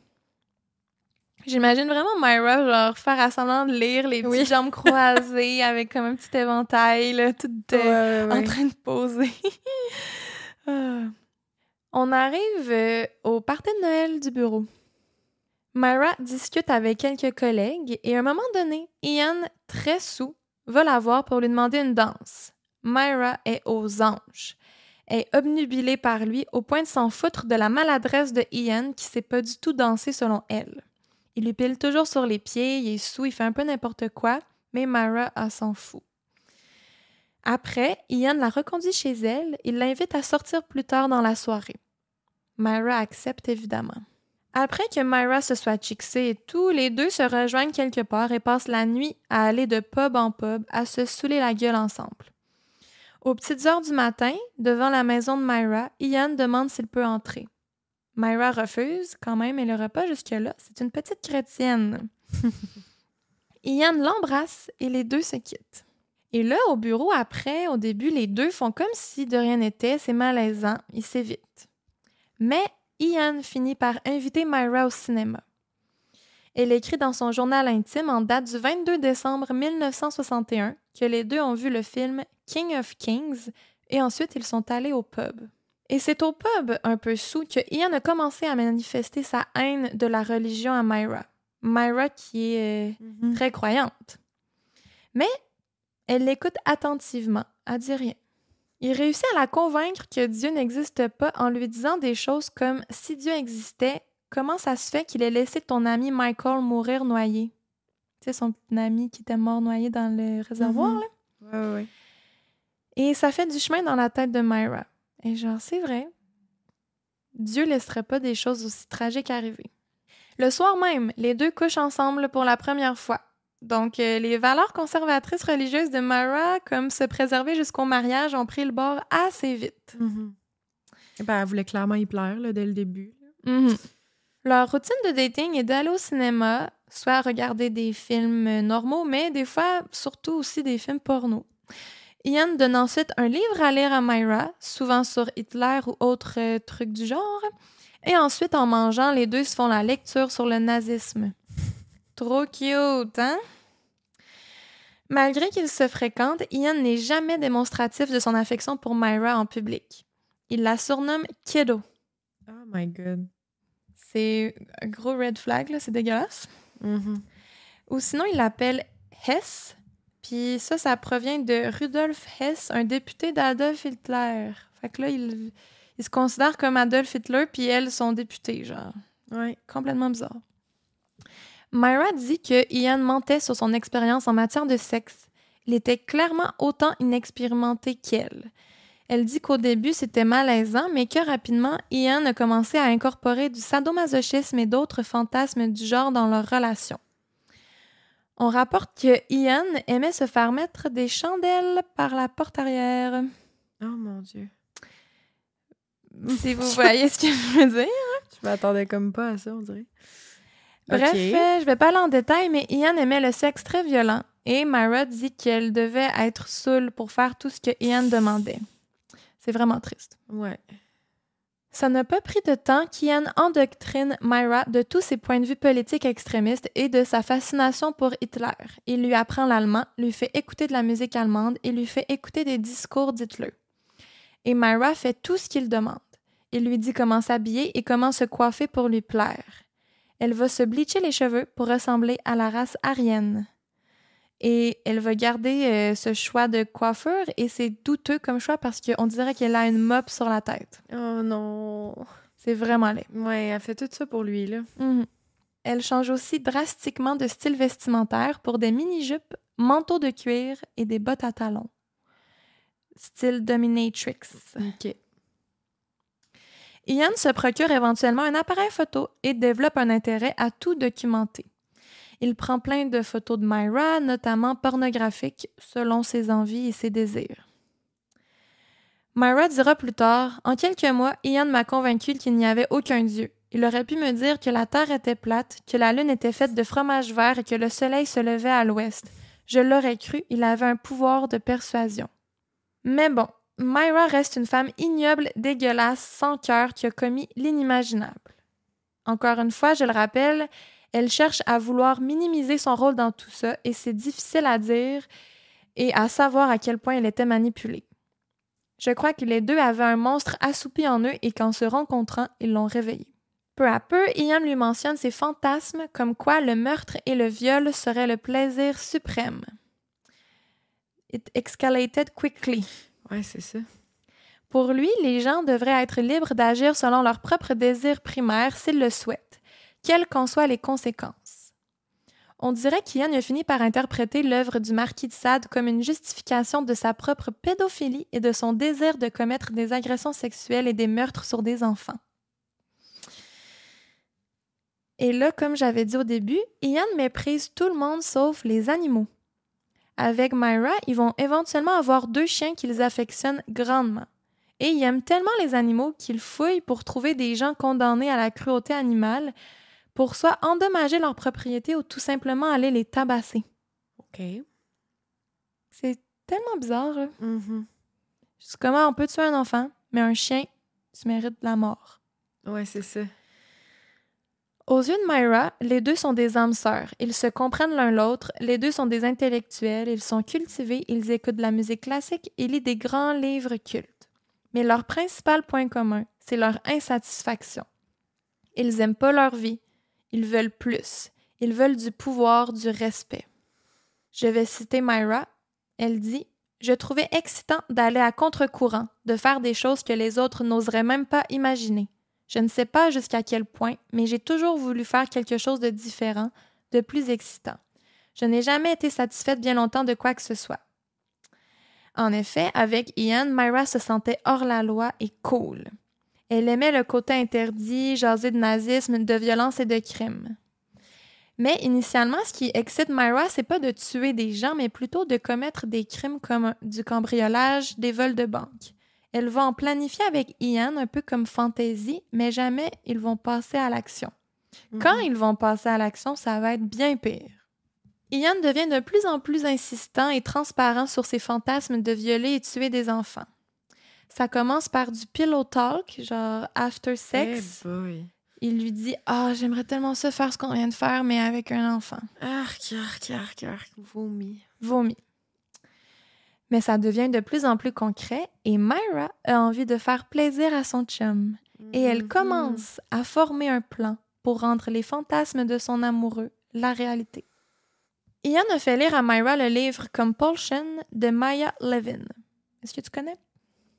J'imagine vraiment Myra, genre, faire à semblant de lire les petites jambes croisées avec comme un petit éventail, là, toute en train de poser. On arrive au party de Noël du bureau. Myra discute avec quelques collègues et à un moment donné, Ian, très saoul, va la voir pour lui demander une danse. Myra est aux anges. Elle est obnubilée par lui au point de s'en foutre de la maladresse de Ian qui sait pas du tout danser selon elle. Il lui pile toujours sur les pieds, il est saoul, il fait un peu n'importe quoi, mais Myra, elle s'en fout. Après, Ian la reconduit chez elle et l'invite à sortir plus tard dans la soirée. Myra accepte évidemment. Après que Myra se soit chicksée et tout, les deux se rejoignent quelque part et passent la nuit à aller de pub en pub à se saouler la gueule ensemble. Aux petites heures du matin, devant la maison de Myra, Ian demande s'il peut entrer. Myra refuse, quand même, elle n'ira pas jusque-là. C'est une petite chrétienne. Ian l'embrasse et les deux se quittent. Et là, au bureau, après, au début, les deux font comme si de rien n'était, c'est malaisant, ils s'évitent. Mais Ian finit par inviter Myra au cinéma. Elle écrit dans son journal intime en date du 22 décembre 1961 que les deux ont vu le film King of Kings et ensuite ils sont allés au pub. Et c'est au pub, un peu saoul, que Ian a commencé à manifester sa haine de la religion à Myra. Myra qui est très croyante. Mais elle l'écoute attentivement, elle dit rien. Il réussit à la convaincre que Dieu n'existe pas en lui disant des choses comme « Si Dieu existait, comment ça se fait qu'il ait laissé ton ami Michael mourir noyé? » Tu sais, son petit ami qui était mort noyé dans le réservoir, là? Ouais. Et ça fait du chemin dans la tête de Myra. Et genre, c'est vrai. Dieu laisserait pas des choses aussi tragiques arriver. Le soir même, les deux couchent ensemble pour la première fois. Donc, les valeurs conservatrices religieuses de Myra, comme se préserver jusqu'au mariage, ont pris le bord assez vite. Ben, elle voulait clairement y plaire là, dès le début. Leur routine de dating est d'aller au cinéma, soit regarder des films normaux, mais des fois, surtout aussi des films porno. Ian donne ensuite un livre à lire à Myra, souvent sur Hitler ou autres trucs du genre. Et ensuite, en mangeant, les deux se font la lecture sur le nazisme. Trop cute, hein? Malgré qu'ils se fréquentent, Ian n'est jamais démonstratif de son affection pour Myra en public. Il la surnomme Kiddo. Oh my God. C'est un gros red flag, là, c'est dégueulasse. Ou sinon, il l'appelle Hess. Puis ça provient de Rudolf Hess, un député d'Adolf Hitler. Fait que là, il se considère comme Adolf Hitler, puis elle, son député, genre. Ouais, complètement bizarre. Myra dit que Ian mentait sur son expérience en matière de sexe. Il était clairement autant inexpérimenté qu'elle. Elle dit qu'au début, c'était malaisant, mais que rapidement, Ian a commencé à incorporer du sadomasochisme et d'autres fantasmes du genre dans leur relation. On rapporte que Ian aimait se faire mettre des chandelles par la porte arrière. Oh mon Dieu. Si vous voyez ce que je veux dire. Je m'attendais comme pas à ça, on dirait. Bref, je vais pas aller en détail, mais Ian aimait le sexe très violent et Myra dit qu'elle devait être saoule pour faire tout ce que Ian demandait. C'est vraiment triste. Ouais. Ça n'a pas pris de temps qu'Ian endoctrine Myra de tous ses points de vue politiques extrémistes et de sa fascination pour Hitler. Il lui apprend l'allemand, lui fait écouter de la musique allemande et lui fait écouter des discours d'Hitler. Et Myra fait tout ce qu'il demande. Il lui dit comment s'habiller et comment se coiffer pour lui plaire. Elle va se bleacher les cheveux pour ressembler à la race aryenne. Et elle va garder ce choix de coiffure et c'est douteux comme choix parce qu'on dirait qu'elle a une mop sur la tête. Oh non! C'est vraiment laid. Ouais, elle fait tout ça pour lui, là. Elle change aussi drastiquement de style vestimentaire pour des mini-jupes, manteaux de cuir et des bottes à talons. Style dominatrix. OK. Ian se procure éventuellement un appareil photo et développe un intérêt à tout documenter. Il prend plein de photos de Myra, notamment pornographiques, selon ses envies et ses désirs. Myra dira plus tard « En quelques mois, Ian m'a convaincu qu'il n'y avait aucun Dieu. Il aurait pu me dire que la Terre était plate, que la Lune était faite de fromage vert et que le soleil se levait à l'ouest. Je l'aurais cru, il avait un pouvoir de persuasion. Mais bon, Myra reste une femme ignoble, dégueulasse, sans cœur, qui a commis l'inimaginable. Encore une fois, je le rappelle, elle cherche à vouloir minimiser son rôle dans tout ça et c'est difficile à dire et à savoir à quel point elle était manipulée. Je crois que les deux avaient un monstre assoupi en eux et qu'en se rencontrant, ils l'ont réveillé. Peu à peu, Ian lui mentionne ses fantasmes comme quoi le meurtre et le viol seraient le plaisir suprême. It escalated quickly. Ouais, c'est ça. Pour lui, les gens devraient être libres d'agir selon leurs propres désirs primaires s'ils le souhaitent, quelles qu'en soient les conséquences. On dirait qu'Ian a fini par interpréter l'œuvre du marquis de Sade comme une justification de sa propre pédophilie et de son désir de commettre des agressions sexuelles et des meurtres sur des enfants. Et là, comme j'avais dit au début, Ian méprise tout le monde sauf les animaux. Avec Myra, ils vont éventuellement avoir 2 chiens qu'ils affectionnent grandement. Et ils aiment tellement les animaux qu'ils fouillent pour trouver des gens condamnés à la cruauté animale pour soit endommager leur propriété ou tout simplement aller les tabasser. OK. C'est tellement bizarre, là. Mm-hmm. Juste comment on peut tuer un enfant, mais un chien, tu mérites la mort. Ouais, c'est ça. Aux yeux de Myra, les deux sont des âmes sœurs. Ils se comprennent l'un l'autre, les deux sont des intellectuels, ils sont cultivés, ils écoutent de la musique classique et lisent des grands livres cultes. Mais leur principal point commun, c'est leur insatisfaction. Ils n'aiment pas leur vie, ils veulent plus, ils veulent du pouvoir, du respect. Je vais citer Myra, elle dit « Je trouvais excitant d'aller à contre-courant, de faire des choses que les autres n'oseraient même pas imaginer. Je ne sais pas jusqu'à quel point, mais j'ai toujours voulu faire quelque chose de différent, de plus excitant. Je n'ai jamais été satisfaite bien longtemps de quoi que ce soit. » En effet, avec Ian, Myra se sentait hors la loi et cool. Elle aimait le côté interdit, jaser de nazisme, de violence et de crime. Mais initialement, ce qui excite Myra, c'est pas de tuer des gens, mais plutôt de commettre des crimes comme du cambriolage, des vols de banque. Elle va en planifier avec Ian, un peu comme fantaisie, mais jamais ils vont passer à l'action. Quand ils vont passer à l'action, ça va être bien pire. Ian devient de plus en plus insistant et transparent sur ses fantasmes de violer et tuer des enfants. Ça commence par du pillow talk, genre after sex. Hey boy. Il lui dit « Ah, j'aimerais tellement ça faire ce qu'on vient de faire, mais avec un enfant. » Arc, vomi. Vomi. Mais ça devient de plus en plus concret et Myra a envie de faire plaisir à son chum. Et elle commence à former un plan pour rendre les fantasmes de son amoureux la réalité. Ian a fait lire à Myra le livre Compulsion de Maya Levin. Est-ce que tu connais?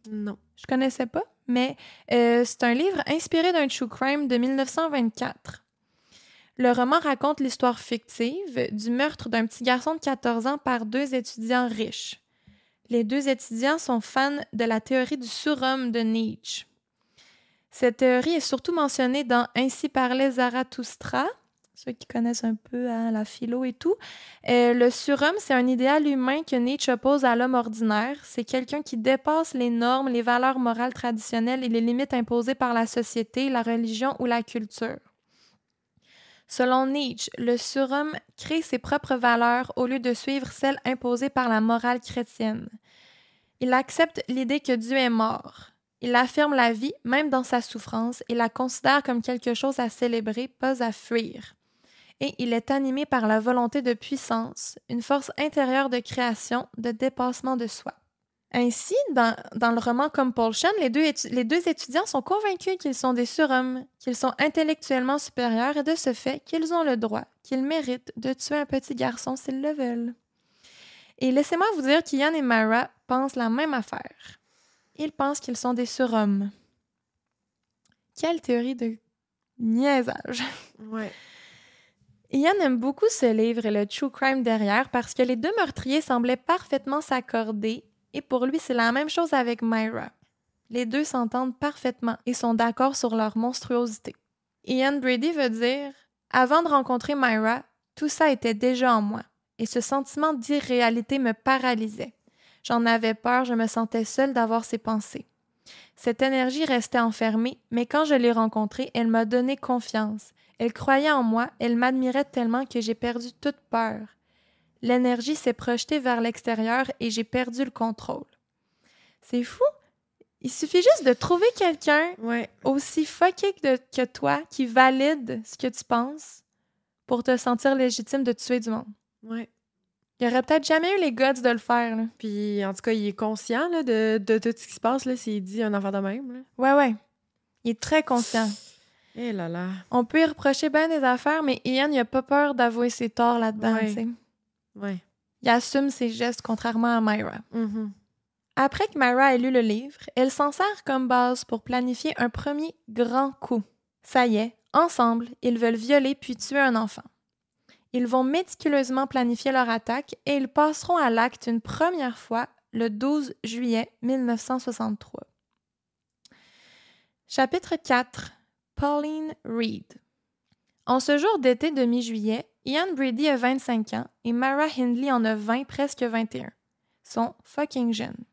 Non. Je connaissais pas, mais c'est un livre inspiré d'un true crime de 1924. Le roman raconte l'histoire fictive du meurtre d'un petit garçon de 14 ans par 2 étudiants riches. Les 2 étudiants sont fans de la théorie du surhomme de Nietzsche. Cette théorie est surtout mentionnée dans Ainsi parlait Zarathustra, ceux qui connaissent un peu la philo et tout. Le surhomme, c'est un idéal humain que Nietzsche oppose à l'homme ordinaire. C'est quelqu'un qui dépasse les normes, les valeurs morales traditionnelles et les limites imposées par la société, la religion ou la culture. Selon Nietzsche, le surhomme crée ses propres valeurs au lieu de suivre celles imposées par la morale chrétienne. Il accepte l'idée que Dieu est mort. Il affirme la vie, même dans sa souffrance, et la considère comme quelque chose à célébrer, pas à fuir. Et il est animé par la volonté de puissance, une force intérieure de création, de dépassement de soi. Ainsi, dans le roman Compulsion, les deux étudiants sont convaincus qu'ils sont des surhommes, qu'ils sont intellectuellement supérieurs et de ce fait qu'ils ont le droit, qu'ils méritent de tuer un petit garçon s'ils le veulent. Et laissez-moi vous dire qu'Ian et Myra pensent la même affaire. Ils pensent qu'ils sont des surhommes. Quelle théorie de niaisage! Ouais. Ian aime beaucoup ce livre et le true crime derrière parce que les 2 meurtriers semblaient parfaitement s'accorder et pour lui, c'est la même chose avec Myra. Les 2 s'entendent parfaitement et sont d'accord sur leur monstruosité. Ian Brady veut dire « Avant de rencontrer Myra, tout ça était déjà en moi et ce sentiment d'irréalité me paralysait. J'en avais peur, je me sentais seule d'avoir ces pensées. Cette énergie restait enfermée, mais quand je l'ai rencontrée, elle m'a donné confiance. Elle croyait en moi, elle m'admirait tellement que j'ai perdu toute peur. L'énergie s'est projetée vers l'extérieur et j'ai perdu le contrôle. C'est fou! Il suffit juste de trouver quelqu'un aussi fucké que toi qui valide ce que tu penses pour te sentir légitime de tuer du monde. Ouais. Il aurait peut-être jamais eu les guts de le faire. Là. Puis, en tout cas, il est conscient là, de tout ce qui se passe, là, s'il dit un enfant de même. Là. Ouais. Il est très conscient. Eh là là. On peut y reprocher bien des affaires, mais Ian, il a pas peur d'avouer ses torts là-dedans, tu sais. Ouais. Il assume ses gestes, contrairement à Myra. Mm-hmm. Après que Myra ait lu le livre, elle s'en sert comme base pour planifier un premier grand coup. Ça y est, ensemble, ils veulent violer puis tuer un enfant. Ils vont méticuleusement planifier leur attaque et ils passeront à l'acte une première fois le 12 juillet 1963. Chapitre 4. Pauline Reed. En ce jour d'été de mi-juillet, Ian Brady a 25 ans et Myra Hindley en a 20, presque 21. Ils sont fucking jeunes.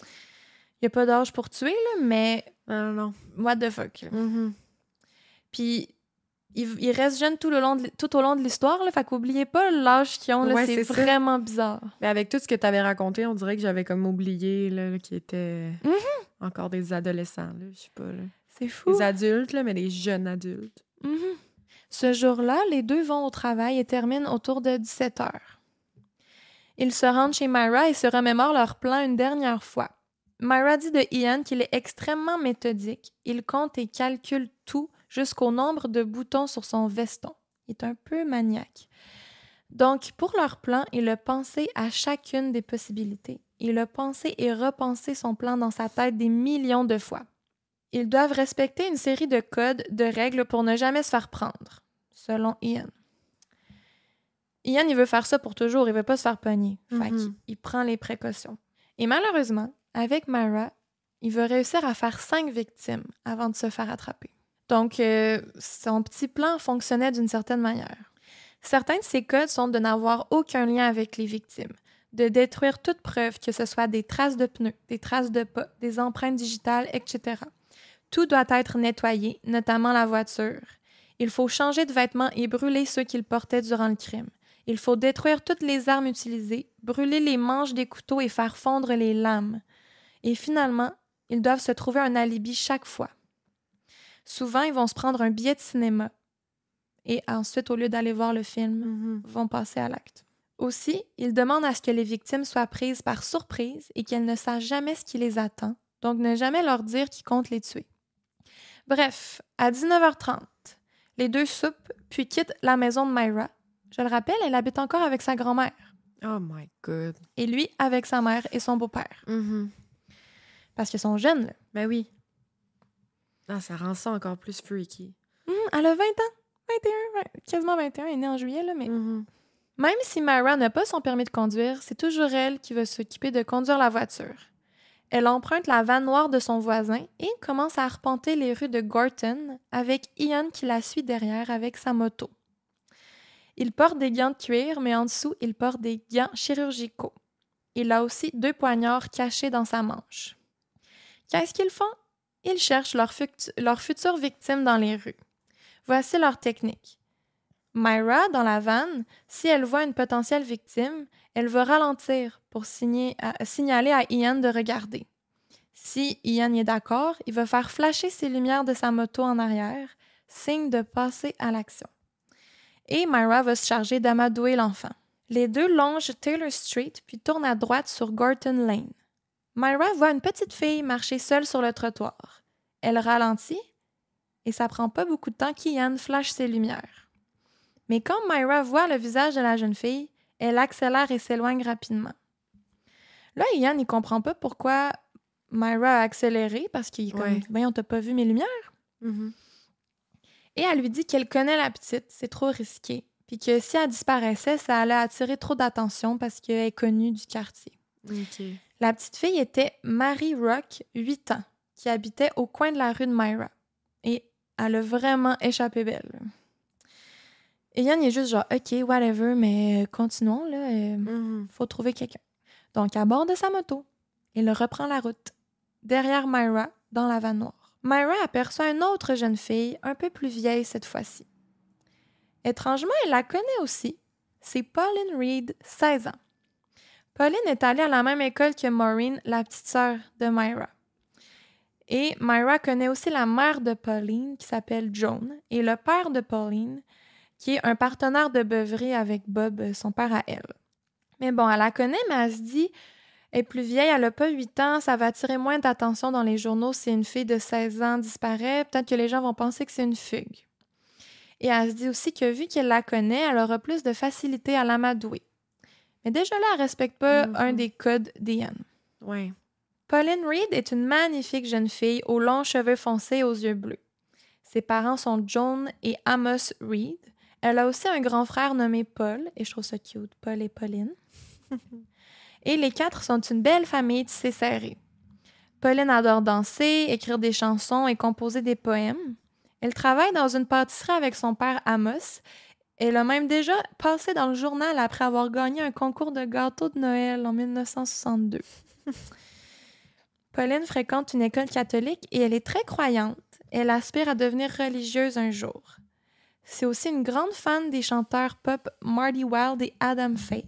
Il n'y a pas d'âge pour tuer, là, mais... Non. What the fuck. Mm-hmm. Puis, ils restent jeunes tout au long de l'histoire, là, fait qu'oubliez pas l'âge qu'ils ont, là, c'est vraiment bizarre. Mais avec tout ce que tu avais raconté, on dirait que j'avais comme oublié là, qu'ils étaient encore des adolescents, là, je sais pas. Là. C'est fou. Des adultes, là, mais des jeunes adultes. Mm-hmm. Ce jour-là, les deux vont au travail et terminent autour de 17 heures. Ils se rendent chez Myra et se remémorent leur plan une dernière fois. Myra dit de Ian qu'il est extrêmement méthodique. Il compte et calcule tout jusqu'au nombre de boutons sur son veston. Il est un peu maniaque. Donc, pour leur plan, il a pensé à chacune des possibilités. Il a pensé et repensé son plan dans sa tête des millions de fois. Ils doivent respecter une série de codes, de règles pour ne jamais se faire prendre, selon Ian. Ian, il veut faire ça pour toujours, il veut pas se faire pogner. Fait qu'il prend les précautions. Et malheureusement, avec Myra, il veut réussir à faire 5 victimes avant de se faire attraper. Donc, son petit plan fonctionnait d'une certaine manière. Certains de ces codes sont de n'avoir aucun lien avec les victimes, de détruire toute preuve, que ce soit des traces de pneus, des traces de pas, des empreintes digitales, etc. Tout doit être nettoyé, notamment la voiture. Il faut changer de vêtements et brûler ceux qu'il portait durant le crime. Il faut détruire toutes les armes utilisées, brûler les manches des couteaux et faire fondre les lames. Et finalement, ils doivent se trouver un alibi chaque fois. Souvent, ils vont se prendre un billet de cinéma et ensuite, au lieu d'aller voir le film, vont passer à l'acte. Aussi, ils demandent à ce que les victimes soient prises par surprise et qu'elles ne sachent jamais ce qui les attend, donc ne jamais leur dire qu'ils comptent les tuer. Bref, à 19h30, les deux soupent puis quittent la maison de Myra. Je le rappelle, elle habite encore avec sa grand-mère. Oh my God. Et lui, avec sa mère et son beau-père. Parce qu'ils sont jeunes, là. Ben oui. Ah, ça rend ça encore plus freaky. Elle a 20 ans. 21, quasiment 21. Elle est née en juillet, là, mais... Même si Myra n'a pas son permis de conduire, c'est toujours elle qui va s'occuper de conduire la voiture. Elle emprunte la vanne noire de son voisin et commence à arpenter les rues de Gorton avec Ian qui la suit derrière avec sa moto. Il porte des gants de cuir, mais en dessous, il porte des gants chirurgicaux. Il a aussi 2 poignards cachés dans sa manche. Qu'est-ce qu'ils font? Ils cherchent leur future victime dans les rues. Voici leur technique. Myra, dans la vanne, si elle voit une potentielle victime, elle va ralentir pour signaler à Ian de regarder. Si Ian est d'accord, il va faire flasher ses lumières de sa moto en arrière, signe de passer à l'action. Et Myra va se charger d'amadouer l'enfant. Les deux longent Taylor Street puis tournent à droite sur Gorton Lane. Myra voit une petite fille marcher seule sur le trottoir. Elle ralentit et ça prend pas beaucoup de temps qu'Ian flash ses lumières. Mais quand Myra voit le visage de la jeune fille, elle accélère et s'éloigne rapidement. Là, Ian, il comprend pas pourquoi Myra a accéléré parce qu'il est comme « Voyons, t'as pas vu mes lumières? » Et elle lui dit qu'elle connaît la petite, c'est trop risqué, puis que si elle disparaissait, ça allait attirer trop d'attention parce qu'elle est connue du quartier. Okay. La petite fille était Mary Rock, 8 ans, qui habitait au coin de la rue de Myra. Et elle a vraiment échappé belle. Et Ian est juste genre « OK, whatever, mais continuons, là, faut trouver quelqu'un. » Donc, à bord de sa moto, il reprend la route. Derrière Myra, dans la vanne noire. Myra aperçoit une autre jeune fille, un peu plus vieille cette fois-ci. Étrangement, elle la connaît aussi. C'est Pauline Reed, 16 ans. Pauline est allée à la même école que Maureen, la petite sœur de Myra. Et Myra connaît aussi la mère de Pauline, qui s'appelle Joan, et le père de Pauline, qui est un partenaire de beuverie avec Bob, son père à elle. Mais bon, elle la connaît, mais elle se dit, elle est plus vieille, elle n'a pas 8 ans, ça va attirer moins d'attention dans les journaux si une fille de 16 ans disparaît, peut-être que les gens vont penser que c'est une fugue. Et elle se dit aussi que vu qu'elle la connaît, elle aura plus de facilité à l'amadouer. Mais déjà là, elle ne respecte pas un des codes d'Ian. Ouais. Pauline Reed est une magnifique jeune fille aux longs cheveux foncés et aux yeux bleus. Ses parents sont Joan et Amos Reed. Elle a aussi un grand frère nommé Paul, et je trouve ça cute, Paul et Pauline. Et les 4 sont une belle famille tissée serrée. Pauline adore danser, écrire des chansons et composer des poèmes. Elle travaille dans une pâtisserie avec son père Amos. Elle a même déjà passé dans le journal après avoir gagné un concours de gâteaux de Noël en 1962. Pauline fréquente une école catholique et elle est très croyante. Elle aspire à devenir religieuse un jour. C'est aussi une grande fan des chanteurs pop Marty Wilde et Adam Faith.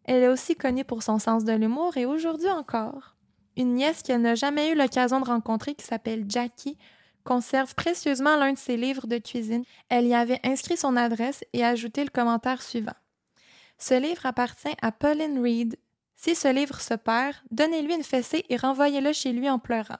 Elle est aussi connue pour son sens de l'humour et aujourd'hui encore. Une nièce qu'elle n'a jamais eu l'occasion de rencontrer qui s'appelle Jackie conserve précieusement l'un de ses livres de cuisine. Elle y avait inscrit son adresse et ajouté le commentaire suivant. Ce livre appartient à Pauline Reed. Si ce livre se perd, donnez-lui une fessée et renvoyez-le chez lui en pleurant.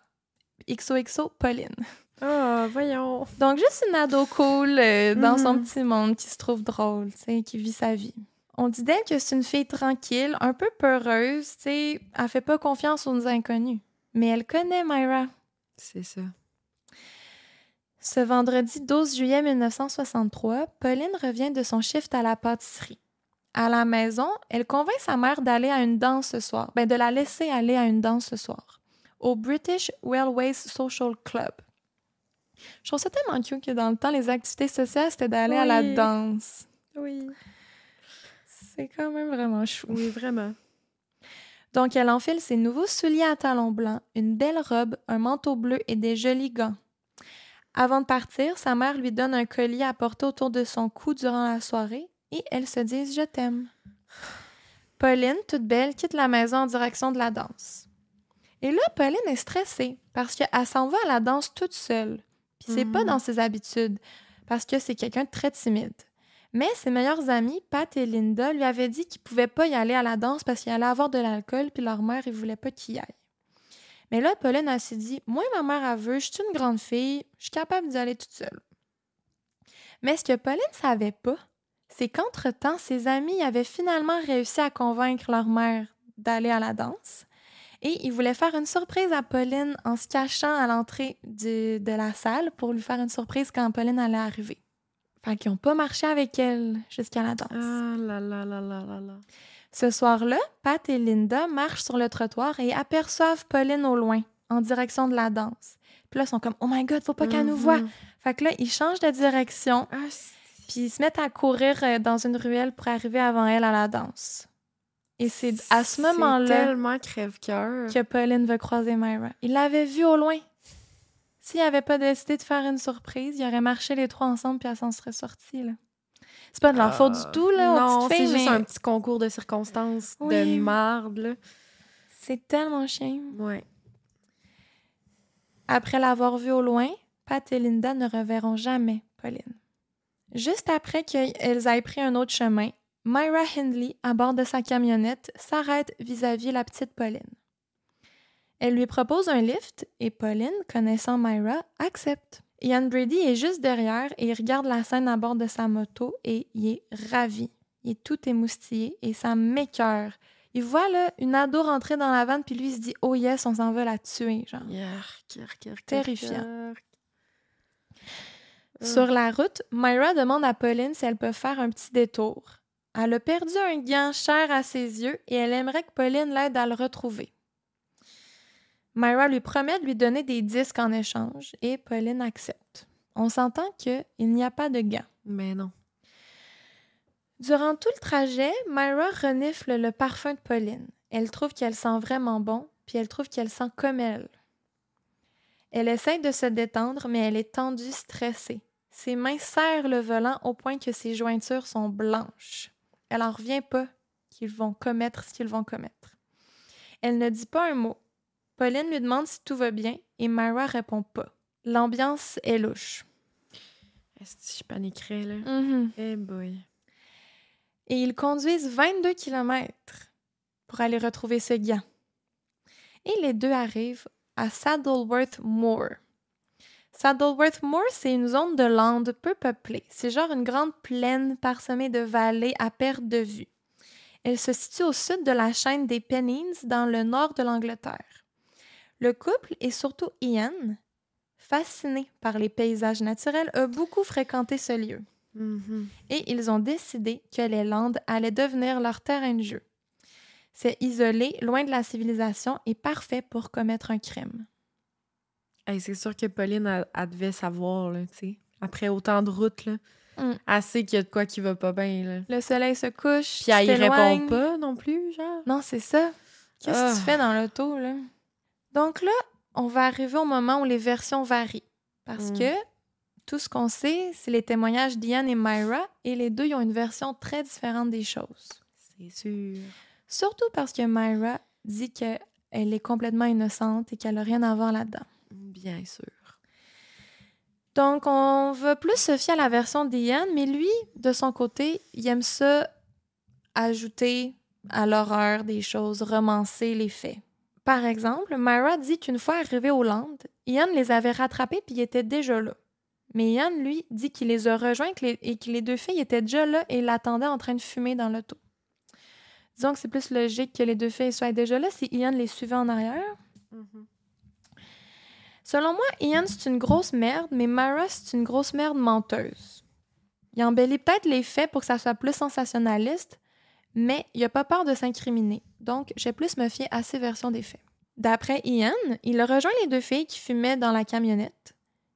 XOXO Pauline. Oh, voyons. Donc, juste une ado cool dans son petit monde qui se trouve drôle, qui vit sa vie. On dit d'elle que c'est une fille tranquille, un peu peureuse, elle fait pas confiance aux inconnus. Mais elle connaît Myra. C'est ça. Ce vendredi 12 juillet 1963, Pauline revient de son shift à la pâtisserie. À la maison, elle convainc sa mère d'aller à une danse ce soir, de la laisser aller à une danse ce soir, au British Railways Social Club. Je trouve ça tellement cute que dans le temps, les activités sociales, c'était d'aller à la danse. Oui. C'est quand même vraiment chou. Oui, vraiment. Donc, elle enfile ses nouveaux souliers à talons blancs, une belle robe, un manteau bleu et des jolis gants. Avant de partir, sa mère lui donne un collier à porter autour de son cou durant la soirée et elles se disent « Je t'aime ». Pauline, toute belle, quitte la maison en direction de la danse. Et là, Pauline est stressée parce qu'elle s'en va à la danse toute seule. Puis c'est pas dans ses habitudes parce que c'est quelqu'un de très timide. Mais ses meilleures amies, Pat et Linda, lui avaient dit qu'ils pouvaient pas y aller à la danse parce qu'il allait avoir de l'alcool puis leur mère, ils voulaient pas qu'il y aille. Mais là, Pauline, elle s'est dit « Moi, ma mère, elle veut, je suis une grande fille, je suis capable d'y aller toute seule. » Mais ce que Pauline savait pas, c'est qu'entre-temps, ses amis avaient finalement réussi à convaincre leur mère d'aller à la danse. Et ils voulaient faire une surprise à Pauline en se cachant à l'entrée de la salle pour lui faire une surprise quand Pauline allait arriver. Fait qu'ils n'ont pas marché avec elle jusqu'à la danse. Ah là là là là là là. Ce soir-là, Pat et Linda marchent sur le trottoir et aperçoivent Pauline au loin, en direction de la danse. Puis là, ils sont comme « Oh my God, faut pas qu'elle nous voie! » Fait que là, ils changent de direction, puis ils se mettent à courir dans une ruelle pour arriver avant elle à la danse. Et c'est à ce moment-là tellement crève-cœur que Pauline veut croiser Myra. Il l'avait vue au loin. S'il n'avait pas décidé de faire une surprise, il aurait marché les 3 ensemble puis elle s'en serait sortie, là. C'est pas de leur faute du tout, là, aux non, petites filles, c'est juste mais... un petit concours de circonstances de marde, là. C'est tellement chien. Ouais. Après l'avoir vue au loin, Pat et Linda ne reverront jamais Pauline. Juste après qu'elles aient pris un autre chemin, Myra Hindley, à bord de sa camionnette, s'arrête vis-à-vis la petite Pauline. Elle lui propose un lift et Pauline, connaissant Myra, accepte. Ian Brady est juste derrière et il regarde la scène à bord de sa moto et il est ravi. Il est tout émoustillé et ça m'écoeure. Il voit là une ado rentrer dans la vanne puis lui il se dit « Oh yes, on s'en va la tuer ». Genre. Terrifiant. Sur la route, Myra demande à Pauline si elle peut faire un petit détour. Elle a perdu un gant cher à ses yeux et elle aimerait que Pauline l'aide à le retrouver. Myra lui promet de lui donner des disques en échange et Pauline accepte. On s'entend qu'il n'y a pas de gants. Mais non. Durant tout le trajet, Myra renifle le parfum de Pauline. Elle trouve qu'elle sent vraiment bon, puis elle trouve qu'elle sent comme elle. Elle essaye de se détendre, mais elle est tendue, stressée. Ses mains serrent le volant au point que ses jointures sont blanches. Elle n'en revient pas qu'ils vont commettre ce qu'ils vont commettre. Elle ne dit pas un mot. Pauline lui demande si tout va bien et Myra répond pas. L'ambiance est louche. Est-ce que je paniquerais, là? Eh boy. Et ils conduisent 22 kilomètres pour aller retrouver ce gars. Et les deux arrivent à Saddleworth Moor. Saddleworth Moor, c'est une zone de lande peu peuplée. C'est genre une grande plaine parsemée de vallées à perte de vue. Elle se situe au sud de la chaîne des Pennines, dans le nord de l'Angleterre. Le couple, et surtout Ian, fasciné par les paysages naturels, a beaucoup fréquenté ce lieu. Et ils ont décidé que les Landes allaient devenir leur terrain de jeu. C'est isolé, loin de la civilisation et parfait pour commettre un crime. Hey, c'est sûr que Pauline, elle devait savoir, là, tu sais. Après autant de routes, là. Elle sait qu'il y a de quoi qui va pas bien, là. Le soleil se couche, puis elle y répond pas non plus, genre? Non, c'est ça. Qu'est-ce que tu fais dans l'auto, là? Donc là, on va arriver au moment où les versions varient. Parce que tout ce qu'on sait, c'est les témoignages d'Ian et Myra, et les deux ils ont une version très différente des choses. C'est sûr. Surtout parce que Myra dit qu'elle est complètement innocente et qu'elle n'a rien à voir là-dedans. Bien sûr. Donc, on va plus se fier à la version d'Ian, mais lui, de son côté, il aime ça ajouter à l'horreur des choses, romancer les faits. Par exemple, Myra dit qu'une fois arrivés aux Landes, Ian les avait rattrapés puis il était déjà là. Mais Ian, lui, dit qu'il les a rejoints et que les deux filles étaient déjà là et l'attendaient en train de fumer dans l'auto. Disons que c'est plus logique que les deux filles soient déjà là si Ian les suivait en arrière. Selon moi, Ian, c'est une grosse merde, mais Myra, c'est une grosse merde menteuse. Il embellit peut-être les faits pour que ça soit plus sensationnaliste, mais il n'a pas peur de s'incriminer. Donc, je vais plus me fier à ses versions des faits. D'après Ian, il a rejoint les deux filles qui fumaient dans la camionnette.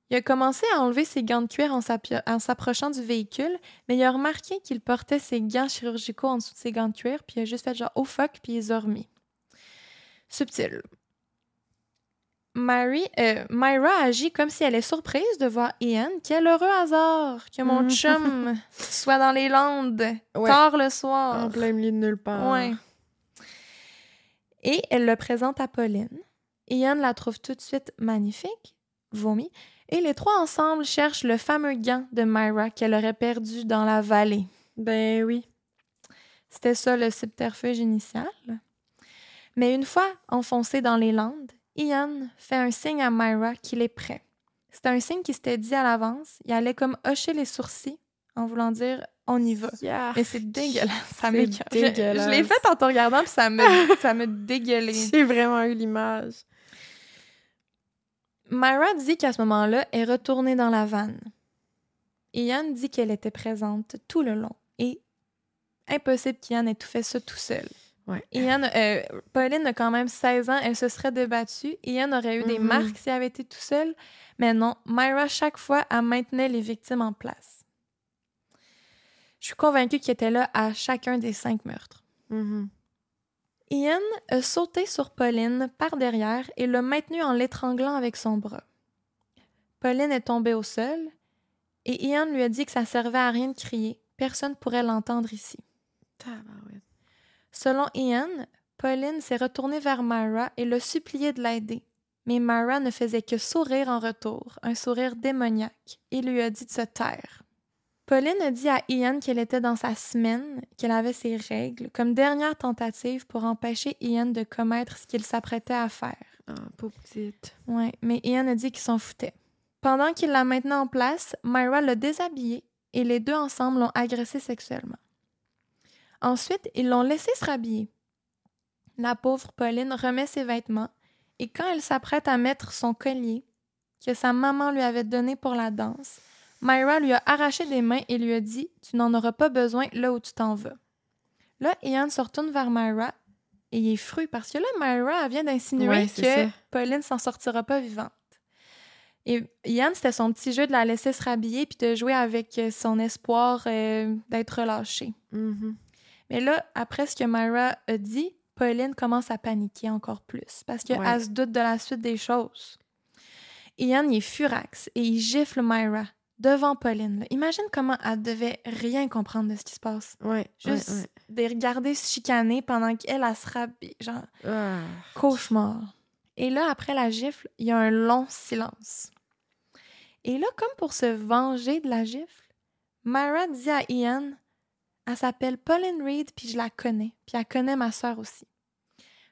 Il a commencé à enlever ses gants de cuir en s'approchant du véhicule, mais il a remarqué qu'il portait ses gants chirurgicaux en dessous de ses gants de cuir, puis il a juste fait genre « oh fuck », puis il les a remis. Subtil. Myra agit comme si elle est surprise de voir Ian. Quel heureux hasard que mon chum soit dans les Landes tard le soir. En plein milieu de nulle part. Ouais. Et elle le présente à Pauline. Ian la trouve tout de suite magnifique, vomit, et les trois ensemble cherchent le fameux gant de Myra qu'elle aurait perdu dans la vallée. Ben oui. C'était ça le subterfuge initial. Mais une fois enfoncé dans les Landes, Ian fait un signe à Myra qu'il est prêt. C'était un signe qu'il s'était dit à l'avance. Il allait comme hocher les sourcils en voulant dire « on y va ». Mais c'est dégueulasse. Ça dégueulasse. Je l'ai fait en te regardant puis ça me dégueulait. J'ai vraiment eu l'image. Myra dit qu'à ce moment-là, elle est retournée dans la vanne. Ian dit qu'elle était présente tout le long et impossible qu'Ian ait tout fait ça tout seul. Ouais. Pauline a quand même 16 ans, elle se serait débattue. Ian aurait eu des marques s'il avait été tout seul. Mais non, Myra, chaque fois, elle maintenait les victimes en place. Je suis convaincue qu'il était là à chacun des 5 meurtres. Ian a sauté sur Pauline par derrière et l'a maintenue en l'étranglant avec son bras. Pauline est tombée au sol et Ian lui a dit que ça servait à rien de crier. Personne ne pourrait l'entendre ici. Tabarouette. Selon Ian, Pauline s'est retournée vers Myra et l'a supplié de l'aider. Mais Myra ne faisait que sourire en retour, un sourire démoniaque, et lui a dit de se taire. Pauline a dit à Ian qu'elle était dans sa semaine, qu'elle avait ses règles, comme dernière tentative pour empêcher Ian de commettre ce qu'il s'apprêtait à faire. Ah, pauvre petite. Ouais, mais Ian a dit qu'il s'en foutait. Pendant qu'il la maintenait en place, Myra l'a déshabillée et les deux ensemble l'ont agressée sexuellement. Ensuite, ils l'ont laissée se rhabiller. La pauvre Pauline remet ses vêtements et quand elle s'apprête à mettre son collier que sa maman lui avait donné pour la danse, Myra lui a arraché des mains et lui a dit « Tu n'en auras pas besoin là où tu t'en vas ». Là, Ian se retourne vers Myra et il est fru parce que là, Myra vient d'insinuer que Pauline s'en sortira pas vivante. Et Ian, c'était son petit jeu de la laisser se rhabiller puis de jouer avec son espoir d'être relâchée. Mais là, après ce que Myra a dit, Pauline commence à paniquer encore plus parce qu'elle se doute de la suite des choses. Ian, il est furax et il gifle Myra devant Pauline. Là. Imagine comment elle devait rien comprendre de ce qui se passe. Ouais. Juste de regarder se chicaner pendant qu'elle se rhabille. Genre, cauchemar. Et là, après la gifle, il y a un long silence. Et là, comme pour se venger de la gifle, Myra dit à Ian, elle s'appelle Pauline Reed, puis je la connais. Puis elle connaît ma sœur aussi.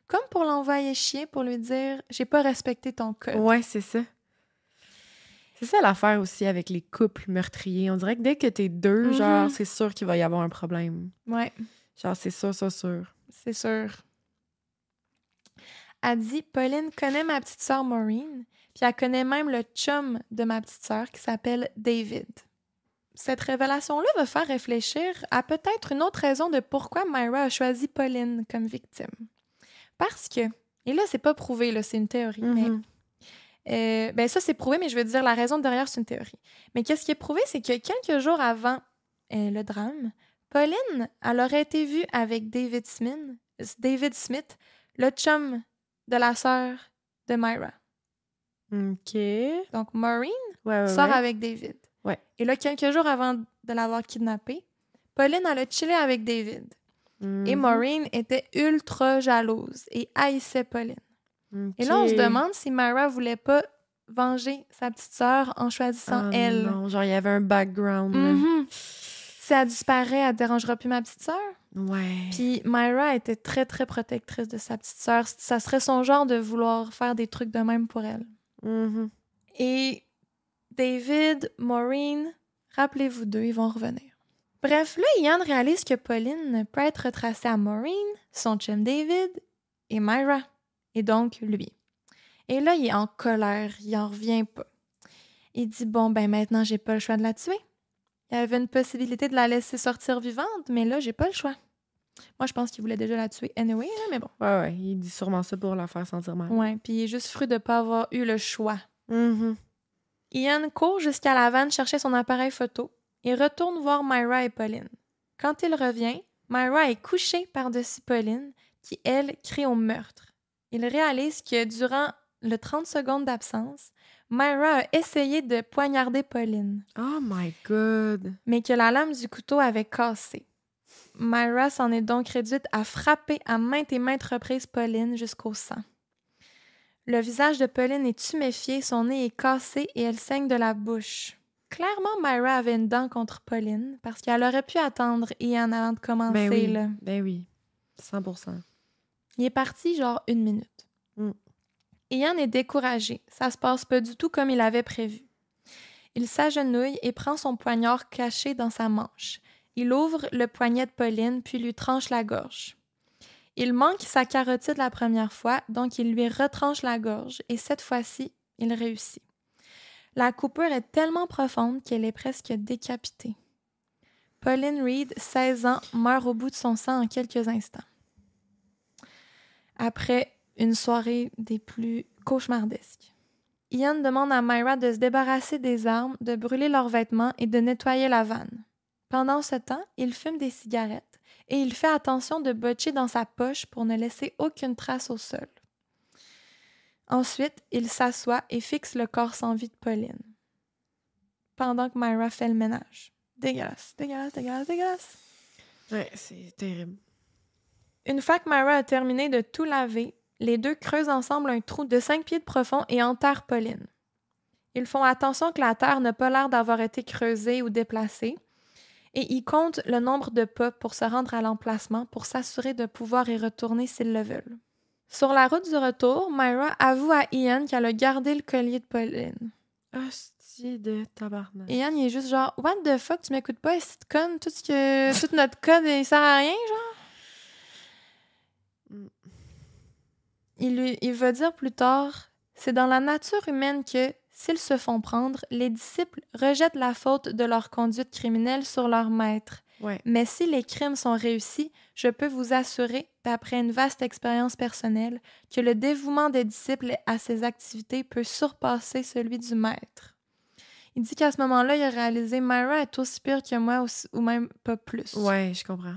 Comme pour l'envoyer chier, pour lui dire « J'ai pas respecté ton code. » Ouais, c'est ça. C'est ça l'affaire aussi avec les couples meurtriers. On dirait que dès que t'es deux, genre, c'est sûr qu'il va y avoir un problème. Ouais. Genre, c'est sûr, c'est sûr. C'est sûr. Elle dit « Pauline connaît ma petite sœur Maureen, puis elle connaît même le chum de ma petite sœur qui s'appelle David. » Cette révélation-là va faire réfléchir à peut-être une autre raison de pourquoi Myra a choisi Pauline comme victime. Parce que, et là, c'est pas prouvé, là, c'est une théorie, mais ça, c'est prouvé, mais je veux dire, la raison derrière, c'est une théorie. Mais qu'est-ce qui est prouvé, c'est que quelques jours avant le drame, Pauline, elle aurait été vue avec David Smith, le chum de la sœur de Myra. OK. Donc, Maureen sort avec David. Ouais. Et là, quelques jours avant de l'avoir kidnappée, Pauline, elle a chillé avec David. Et Maureen était ultra jalouse et haïssait Pauline. Et là, on se demande si Myra voulait pas venger sa petite sœur en choisissant elle. Non, genre, il y avait un background. Si elle disparaît, elle dérangera plus ma petite sœur. Ouais. Puis Myra était très, très protectrice de sa petite sœur. Ça serait son genre de vouloir faire des trucs de même pour elle. Et David, Maureen, rappelez-vous d'eux, ils vont revenir. Bref, là, Ian réalise que Pauline peut être retracée à Maureen, son chum David et Myra. Et donc, lui. Et là, il est en colère, il en revient pas. Il dit, bon, ben maintenant, j'ai pas le choix de la tuer. Il y avait une possibilité de la laisser sortir vivante, mais là, j'ai pas le choix. Moi, je pense qu'il voulait déjà la tuer anyway, là, mais bon. Ouais, il dit sûrement ça pour la faire sentir mal. Ouais, puis il est juste frustré de pas avoir eu le choix. Ian court jusqu'à la vanne chercher son appareil photo et retourne voir Myra et Pauline. Quand il revient, Myra est couchée par-dessus Pauline, qui, elle, crie au meurtre. Il réalise que durant le 30 secondes d'absence, Myra a essayé de poignarder Pauline. Oh my God! Mais que la lame du couteau avait cassé. Myra s'en est donc réduite à frapper à maintes et maintes reprises Pauline jusqu'au sang. Le visage de Pauline est tuméfié, son nez est cassé et elle saigne de la bouche. Clairement, Myra avait une dent contre Pauline parce qu'elle aurait pu attendre Ian avant de commencer. Ben oui, là. ben oui. 100%. Il est parti genre 1 minute. Ian est découragé. Ça se passe pas du tout comme il avait prévu. Il s'agenouille et prend son poignard caché dans sa manche. Il ouvre le poignet de Pauline puis lui tranche la gorge. Il manque sa carotide la première fois, donc il lui retranche la gorge et cette fois-ci, il réussit. La coupure est tellement profonde qu'elle est presque décapitée. Pauline Reed, 16 ans, meurt au bout de son sang en quelques instants. Après une soirée des plus cauchemardesques. Ian demande à Myra de se débarrasser des armes, de brûler leurs vêtements et de nettoyer la vanne. Pendant ce temps, il fume des cigarettes et il fait attention de botcher dans sa poche pour ne laisser aucune trace au sol. Ensuite, il s'assoit et fixe le corps sans vie de Pauline. Pendant que Myra fait le ménage. Dégueulasse, dégueulasse, dégueulasse, dégueulasse. Ouais, c'est terrible. Une fois que Myra a terminé de tout laver, les deux creusent ensemble un trou de 5 pieds de profond et enterrent Pauline. Ils font attention que la terre n'a pas l'air d'avoir été creusée ou déplacée et ils comptent le nombre de pas pour se rendre à l'emplacement pour s'assurer de pouvoir y retourner s'ils le veulent. Sur la route du retour, Myra avoue à Ian qu'elle a gardé le collier de Pauline. Hostie de tabarnak. Ian, il est juste genre « What the fuck, tu m'écoutes pas, est-ce que conne? Tout notre code, il sert à rien, genre? » Il va dire plus tard, c'est dans la nature humaine que, s'ils se font prendre, les disciples rejettent la faute de leur conduite criminelle sur leur maître. Ouais. Mais si les crimes sont réussis, je peux vous assurer, d'après une vaste expérience personnelle, que le dévouement des disciples à ces activités peut surpasser celui du maître. Il dit qu'à ce moment-là, il a réalisé « Myra est aussi pire que moi ou même pas plus. » Ouais, je comprends.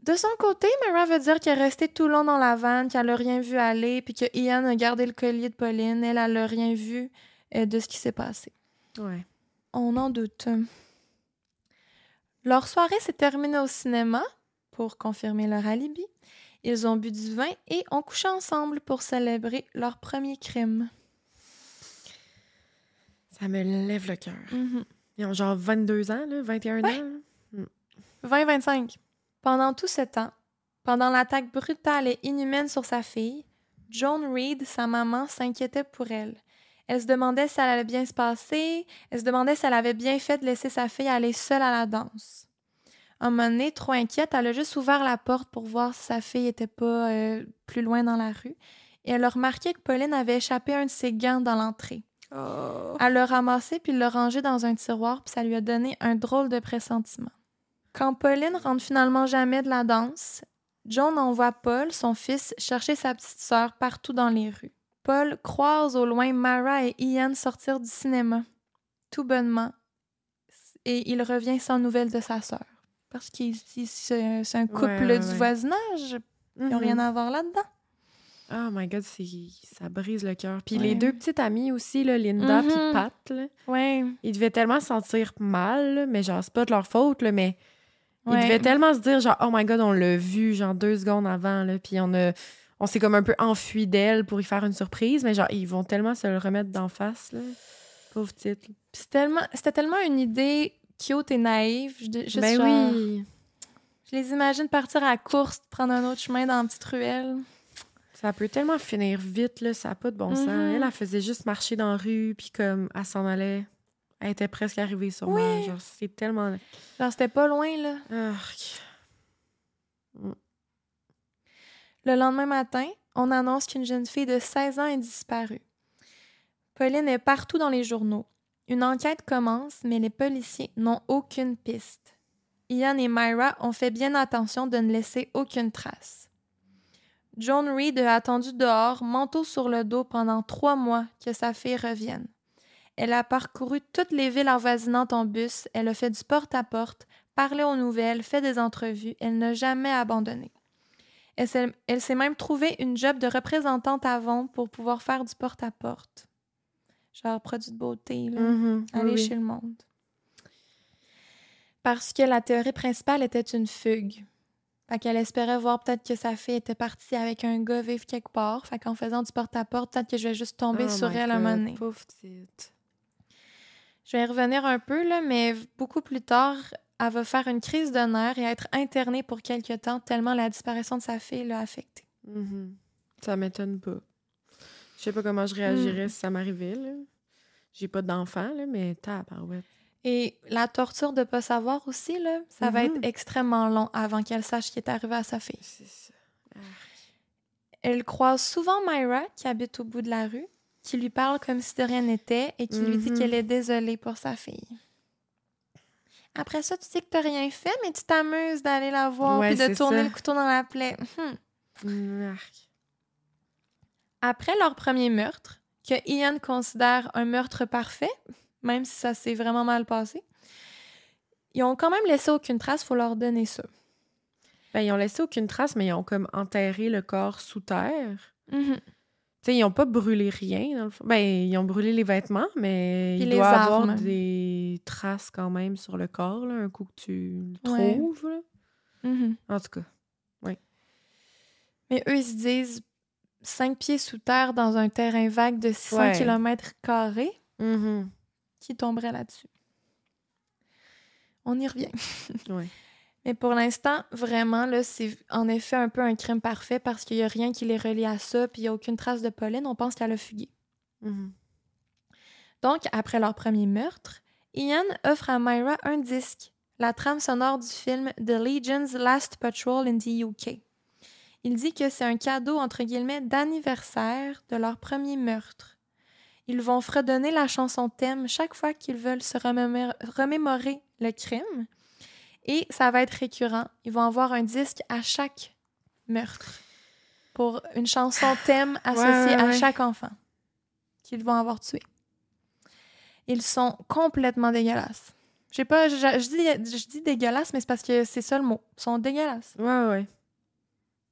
De son côté, Myra veut dire qu'elle est restée tout le long dans la vanne, qu'elle n'a rien vu aller, puis que Ian a gardé le collier de Pauline. Elle n'a rien vu de ce qui s'est passé. Ouais. On en doute. Leur soirée s'est terminée au cinéma pour confirmer leur alibi. Ils ont bu du vin et ont couché ensemble pour célébrer leur premier crime. Ça me lève le cœur. Mm-hmm. Ils ont genre 22 ans, là, 21 ans. Là. 20-25. Pendant tout ce temps, pendant l'attaque brutale et inhumaine sur sa fille, Joan Reed, sa maman, s'inquiétait pour elle. Elle se demandait si elle allait bien se passer. Elle se demandait si elle avait bien fait de laisser sa fille aller seule à la danse. Un moment donné, trop inquiète, elle a juste ouvert la porte pour voir si sa fille n'était pas plus loin dans la rue. Et elle a remarqué que Pauline avait échappé un de ses gants dans l'entrée. Oh. Elle l'a ramassé puis l'a rangé dans un tiroir, puis ça lui a donné un drôle de pressentiment. Quand Pauline rentre finalement jamais de la danse, Joan envoie Paul, son fils, chercher sa petite sœur partout dans les rues. Paul croise au loin Myra et Ian sortir du cinéma, tout bonnement, et il revient sans nouvelles de sa sœur. Parce que c'est un couple du voisinage, ils n'ont rien à voir là-dedans. Oh my God, ça brise le cœur. Puis les deux petites amies aussi, là, Linda puis Pat, là, ils devaient tellement se sentir mal, là, mais genre, c'est pas de leur faute, là, mais ils devaient tellement se dire, genre, oh my God, on l'a vu, genre, 2 secondes avant, là, puis on s'est comme un peu enfui d'elle pour y faire une surprise, mais genre, ils vont tellement se le remettre d'en face, là. Pauvre petite. Puis c'était tellement une idée cute et naïve. Oui. Je les imagine partir à la course, prendre un autre chemin dans une petite ruelle. Ça peut tellement finir vite, là, ça n'a pas de bon sens. Elle faisait juste marcher dans la rue, puis comme, elle s'en allait. Elle était presque arrivée sur moi. Genre, c'est tellement... Genre, c'était pas loin, là. Le lendemain matin, on annonce qu'une jeune fille de 16 ans est disparue. Pauline est partout dans les journaux. Une enquête commence, mais les policiers n'ont aucune piste. Ian et Myra ont fait bien attention de ne laisser aucune trace. Joan Reed a attendu dehors, manteau sur le dos, pendant 3 mois que sa fille revienne. Elle a parcouru toutes les villes avoisinantes en bus, elle a fait du porte-à-porte, parlé aux nouvelles, fait des entrevues, elle n'a jamais abandonné. Elle s'est même trouvé une job de représentante à Avon pour pouvoir faire du porte-à-porte. Genre produit de beauté, là. Aller chez le monde. Parce que la théorie principale était une fugue. Fait qu'elle espérait voir peut-être que sa fille était partie avec un gars vivre quelque part. Fait qu'en faisant du porte-à-porte, peut-être que je vais juste tomber sur elle à un moment donné. Pauvre petite. Je vais y revenir un peu, là, mais beaucoup plus tard, elle va faire une crise de nerfs et être internée pour quelque temps, tellement la disparition de sa fille l'a affectée. Ça m'étonne pas. Je sais pas comment je réagirais si ça m'arrivait, là. J'ai pas d'enfant, là, mais tabarouette. Et la torture de pas savoir aussi, là, ça va être extrêmement long avant qu'elle sache ce qui est arrivé à sa fille. C'est ça. Elle croise souvent Myra, qui habite au bout de la rue, qui lui parle comme si de rien n'était et qui lui dit qu'elle est désolée pour sa fille. Après ça, tu dis que t'as rien fait, mais tu t'amuses d'aller la voir et de tourner le couteau dans la plaie. Après leur premier meurtre, que Ian considère un meurtre parfait, même si ça s'est vraiment mal passé, ils ont quand même laissé aucune trace, il faut leur donner ça. Ben, ils ont laissé aucune trace, mais ils ont comme enterré le corps sous terre. Tu sais, ils n'ont pas brûlé rien, dans le fond. Ben, ils ont brûlé les vêtements, mais il doit y avoir des traces quand même sur le corps, là, un coup que tu le trouves. Là. En tout cas, oui. Mais eux, ils se disent 5 pieds sous terre dans un terrain vague de 600 km², qui tomberait là-dessus. On y revient. Mais pour l'instant, vraiment, là, c'est en effet un peu un crime parfait parce qu'il n'y a rien qui les relie à ça, puis il n'y a aucune trace de Pauline. On pense qu'elle a fugué. Donc, après leur premier meurtre, Ian offre à Myra un disque, la trame sonore du film The Legion's Last Patrol in the UK. Il dit que c'est un cadeau, entre guillemets, d'anniversaire de leur premier meurtre. Ils vont fredonner la chanson thème chaque fois qu'ils veulent se remémorer le crime. Et ça va être récurrent. Ils vont avoir un disque à chaque meurtre pour une chanson thème associée à chaque enfant qu'ils vont avoir tué. Ils sont complètement dégueulasses. Je dis dégueulasse, mais c'est parce que c'est ça le mot. Ils sont dégueulasses. Ouais.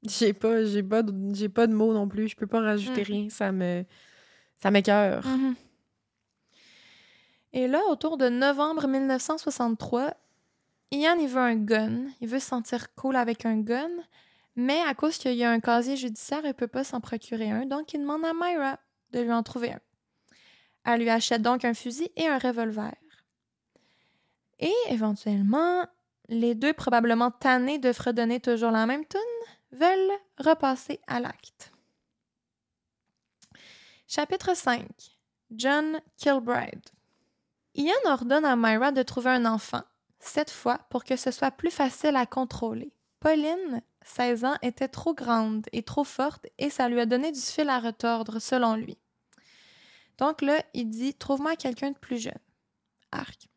J'ai pas de mots non plus. Je peux pas rajouter rien. Ça m'écoeure. Mm-hmm. Et là, autour de novembre 1963, Ian, il veut un gun. Il veut se sentir cool avec un gun. Mais à cause qu'il y a un casier judiciaire, il peut pas s'en procurer un. Donc, il demande à Myra de lui en trouver un. Elle lui achète donc un fusil et un revolver. Et éventuellement, les deux, probablement tannés de fredonner toujours la même toune, veulent repasser à l'acte. Chapitre 5. John Kilbride. Ian ordonne à Myra de trouver un enfant, cette fois pour que ce soit plus facile à contrôler. Pauline, 16 ans, était trop grande et trop forte et ça lui a donné du fil à retordre, selon lui. Donc là, il dit « Trouve-moi quelqu'un de plus jeune. » Arc.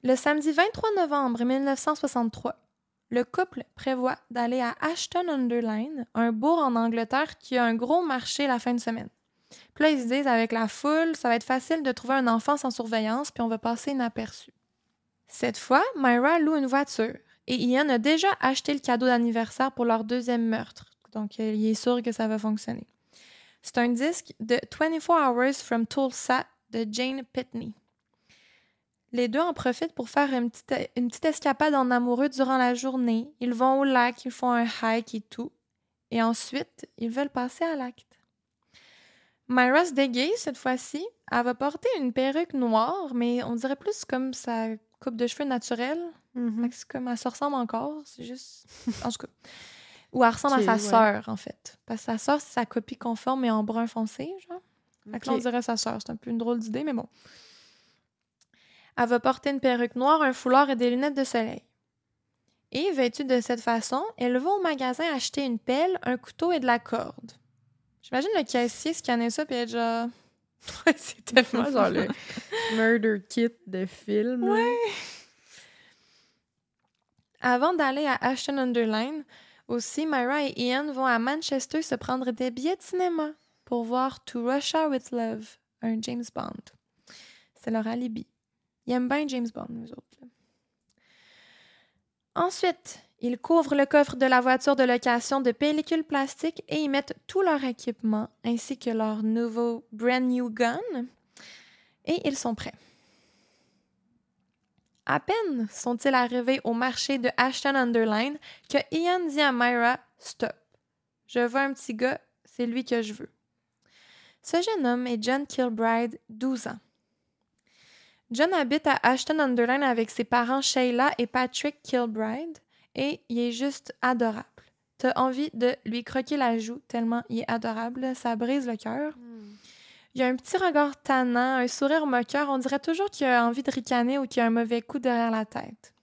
Le samedi 23 novembre 1963, le couple prévoit d'aller à Ashton-under-Lyne, un bourg en Angleterre qui a un gros marché la fin de semaine. Puis là, ils se disent, avec la foule, ça va être facile de trouver un enfant sans surveillance, puis on va passer inaperçu. Cette fois, Myra loue une voiture, et Ian a déjà acheté le cadeau d'anniversaire pour leur deuxième meurtre. Donc, il est sûr que ça va fonctionner. C'est un disque de 24 Hours from Tulsa de Jane Pitney. Les deux en profitent pour faire une petite escapade en amoureux durant la journée. Ils vont au lac, ils font un hike et tout. Et ensuite, ils veulent passer à l'acte. Myra se déguise cette fois-ci. Elle va porter une perruque noire, mais on dirait plus comme sa coupe de cheveux naturelle. C'est comme elle se ressemble encore. C'est juste... En tout cas. Ou elle ressemble à sa sœur, en fait. Parce que sa sœur, c'est sa copie conforme, mais en brun foncé, genre. Fait que là, on dirait sa sœur. C'est un peu une drôle d'idée, mais bon. Elle va porter une perruque noire, un foulard et des lunettes de soleil. Et, vêtue de cette façon, elle va au magasin acheter une pelle, un couteau et de la corde. J'imagine le caissier scanner ça puis être genre... C'est tellement genre le murder kit de film. Ouais! Avant d'aller à Ashton-under-Lyne, aussi, Myra et Ian vont à Manchester se prendre des billets de cinéma pour voir To Russia with Love, un James Bond. C'est leur alibi. Ils aiment bien James Bond, nous autres. Là. Ensuite, ils couvrent le coffre de la voiture de location de pellicules plastiques et y mettent tout leur équipement, ainsi que leur nouveau brand new gun. Et ils sont prêts. À peine sont-ils arrivés au marché de Ashton-under-Lyne que Ian dit à Myra « Stop. Je veux un petit gars, c'est lui que je veux. » Ce jeune homme est John Kilbride, 12 ans. John habite à Ashton-under-Lyne avec ses parents Sheila et Patrick Kilbride et il est juste adorable. T'as envie de lui croquer la joue tellement il est adorable, ça brise le cœur. Il a un petit regard tannant, un sourire moqueur, on dirait toujours qu'il a envie de ricaner ou qu'il a un mauvais coup derrière la tête.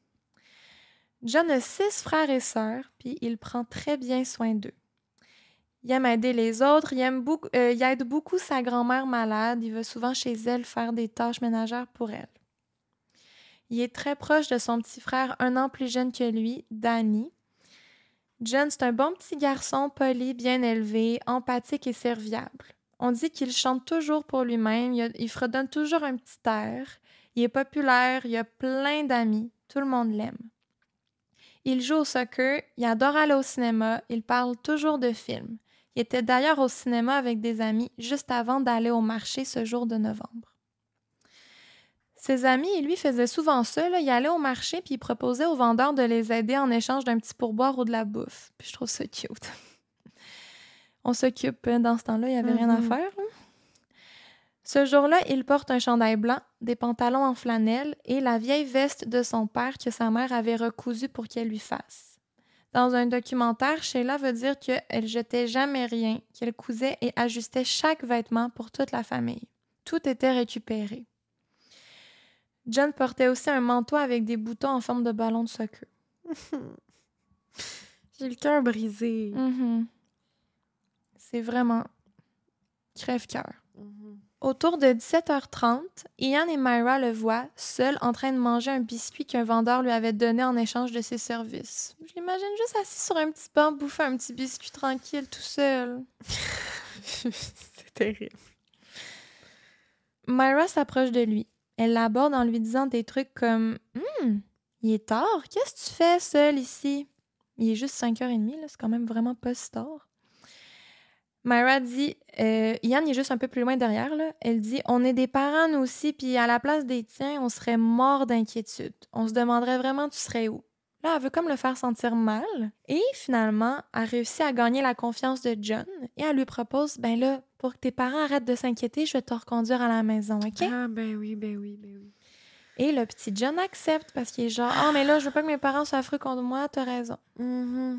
John a 6 frères et sœurs, puis il prend très bien soin d'eux. Il aime aider les autres, il aide beaucoup sa grand-mère malade, il va souvent chez elle faire des tâches ménagères pour elle. Il est très proche de son petit frère 1 an plus jeune que lui, Danny. John, c'est un bon petit garçon, poli, bien élevé, empathique et serviable. On dit qu'il chante toujours pour lui-même, il fredonne toujours un petit air. Il est populaire, il a plein d'amis, tout le monde l'aime. Il joue au soccer, il adore aller au cinéma, il parle toujours de films. Il était d'ailleurs au cinéma avec des amis juste avant d'aller au marché ce jour de novembre. Ses amis, lui, faisaient souvent ça. Là. Il allait au marché puis il proposait aux vendeurs de les aider en échange d'un petit pourboire ou de la bouffe. Puis je trouve ça cute. On s'occupe. Dans ce temps-là, il n'y avait rien à faire. Hein? Ce jour-là, il porte un chandail blanc, des pantalons en flanelle et la vieille veste de son père que sa mère avait recousue pour qu'elle lui fasse. Dans un documentaire, Sheila veut dire qu'elle jetait jamais rien, qu'elle cousait et ajustait chaque vêtement pour toute la famille. Tout était récupéré. John portait aussi un manteau avec des boutons en forme de ballon de soccer. J'ai le cœur brisé. C'est vraiment crève-cœur. Autour de 17h30, Ian et Myra le voient, seul en train de manger un biscuit qu'un vendeur lui avait donné en échange de ses services. Je l'imagine juste assis sur un petit banc, bouffer un petit biscuit tranquille, tout seul. C'est terrible. Myra s'approche de lui. Elle l'aborde en lui disant des trucs comme il est tard, qu'est-ce que tu fais seul ici? Il est juste 5h30, là, c'est quand même vraiment pas si tard. » Myra dit Ian est juste un peu plus loin derrière, là. Elle dit on est des parents, nous aussi, puis à la place des tiens, on serait mort d'inquiétude. On se demanderait vraiment tu serais où. Là, elle veut comme le faire sentir mal. Et finalement, elle réussit à gagner la confiance de John et elle lui propose ben là, pour que tes parents arrêtent de s'inquiéter, je vais te reconduire à la maison, OK? Ah, ben oui. Et le petit John accepte parce qu'il est genre ah, mais là, je veux pas que mes parents soient affreux contre moi, t'as raison. Mm-hmm.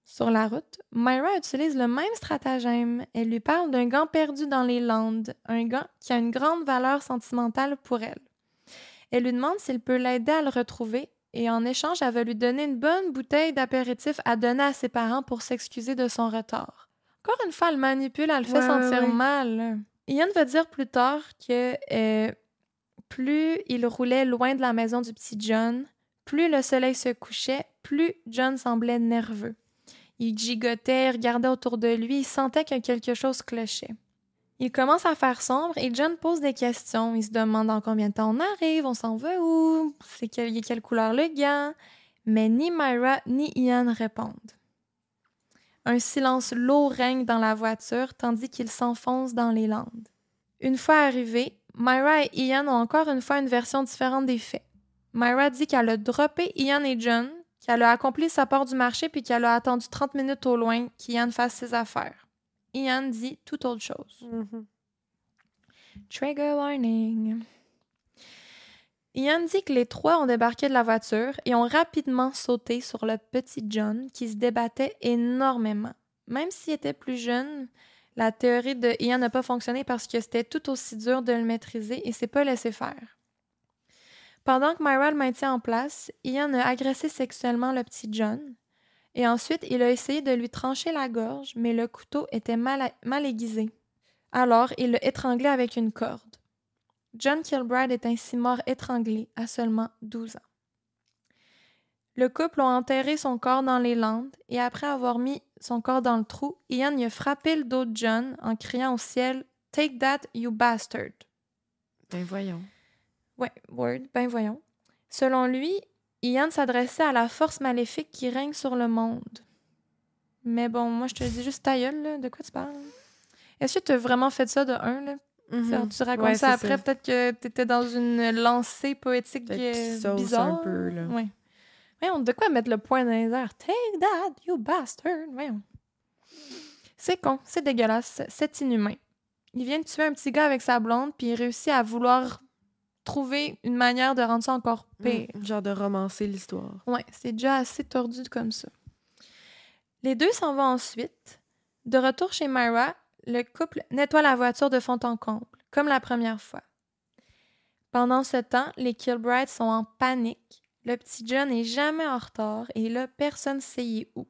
Sur la route, Myra utilise le même stratagème. Elle lui parle d'un gant perdu dans les Landes, un gant qui a une grande valeur sentimentale pour elle. Elle lui demande s'il peut l'aider à le retrouver et en échange, elle va lui donner une bonne bouteille d'apéritif à donner à ses parents pour s'excuser de son retard. Encore une fois, elle manipule, elle le fait sentir mal. Ian va dire plus tard que plus il roulait loin de la maison du petit John, plus le soleil se couchait, plus John semblait nerveux. Il gigotait, regardait autour de lui, il sentait que quelque chose clochait. Il commence à faire sombre et John pose des questions. Il se demande en combien de temps on arrive, on s'en va où, c'est quelle couleur le gant. Mais ni Myra ni Ian répondent. Un silence lourd règne dans la voiture tandis qu'il s'enfonce dans les Landes. Une fois arrivés, Myra et Ian ont encore une fois une version différente des faits. Myra dit qu'elle a droppé Ian et John, qu'elle a accompli sa part du marché puis qu'elle a attendu 30 minutes au loin qu'Ian fasse ses affaires. Ian dit tout autre chose. Mm-hmm. Trigger warning. Ian dit que les trois ont débarqué de la voiture et ont rapidement sauté sur le petit John qui se débattait énormément. Même s'il était plus jeune, la théorie de Ian n'a pas fonctionné parce que c'était tout aussi dur de le maîtriser et s'est pas laissé faire. Pendant que Myra le maintient en place, Ian a agressé sexuellement le petit John et ensuite il a essayé de lui trancher la gorge, mais le couteau était mal aiguisé. Alors, il l'a étranglé avec une corde. John Kilbride est ainsi mort étranglé à seulement 12 ans. Le couple a enterré son corps dans les Landes et après avoir mis son corps dans le trou, Ian y a frappé le dos de John en criant au ciel « Take that, you bastard! » Ben voyons. Ouais, word, ben voyons. Selon lui, Ian s'adressait à la force maléfique qui règne sur le monde. Mais bon, moi je te dis juste ta gueule, là. De quoi tu parles? Est-ce que tu as vraiment fait ça de un, là? Mm-hmm. Tu racontes ça après, peut-être que tu étais dans une lancée poétique bizarre. Un peu, là. Ouais. Voyons, de quoi mettre le poing dans les airs? Take that, you bastard! Voyons. C'est con, c'est dégueulasse, c'est inhumain. Il vient de tuer un petit gars avec sa blonde, puis il réussit à vouloir trouver une manière de rendre ça encore pire. Genre de romancer l'histoire. Ouais, c'est déjà assez tordu comme ça. Les deux s'en vont ensuite. De retour chez Myra, le couple nettoie la voiture de fond en comble, comme la première fois. Pendant ce temps, les Kilbrides sont en panique. Le petit John n'est jamais en retard et là, personne ne sait il est où.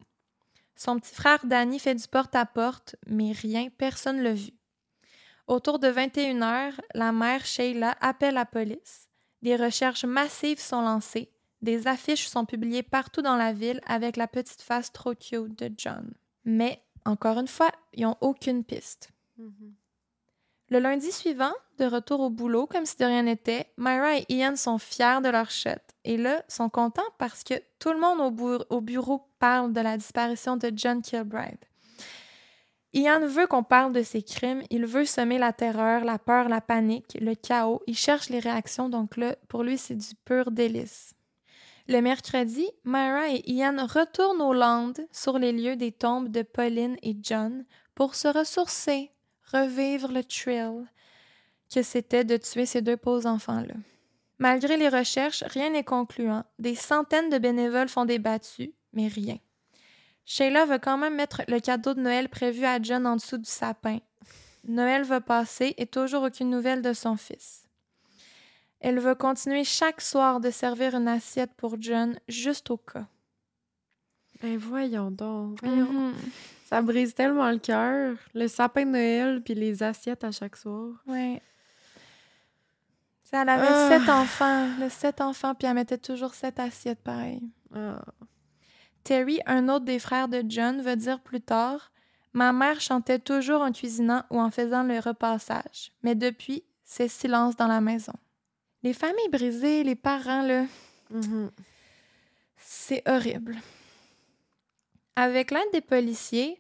Son petit frère Danny fait du porte-à-porte, mais rien, personne ne l'a vu. Autour de 21h, la mère Sheila appelle la police. Des recherches massives sont lancées. Des affiches sont publiées partout dans la ville avec la petite face trop cute de John. Mais, encore une fois, ils n'ont aucune piste. Mm-hmm. Le lundi suivant, de retour au boulot, comme si de rien n'était, Myra et Ian sont fiers de leur shot. Et là, sont contents parce que tout le monde au bureau parle de la disparition de John Kilbride. Ian veut qu'on parle de ses crimes, il veut semer la terreur, la peur, la panique, le chaos. Il cherche les réactions, donc là, pour lui, c'est du pur délice. Le mercredi, Myra et Ian retournent aux Landes sur les lieux des tombes de Pauline et John pour se ressourcer, revivre le thrill que c'était de tuer ces deux pauvres enfants-là. Malgré les recherches, rien n'est concluant. Des centaines de bénévoles font des battues, mais rien. Sheila veut quand même mettre le cadeau de Noël prévu à John en dessous du sapin. Noël va passer et toujours aucune nouvelle de son fils. Elle va continuer chaque soir de servir une assiette pour John, juste au cas. Ben voyons donc, voyons. Mm-hmm. Ça brise tellement le cœur. Le sapin de Noël puis les assiettes à chaque soir. Ouais. Elle avait 7 enfants, puis elle mettait toujours 7 assiettes pareil. Terry, un autre des frères de John, va dire plus tard « Ma mère chantait toujours en cuisinant ou en faisant le repassage, mais depuis, c'est silence dans la maison. » Les familles brisées, les parents, là, c'est horrible. Avec l'aide des policiers,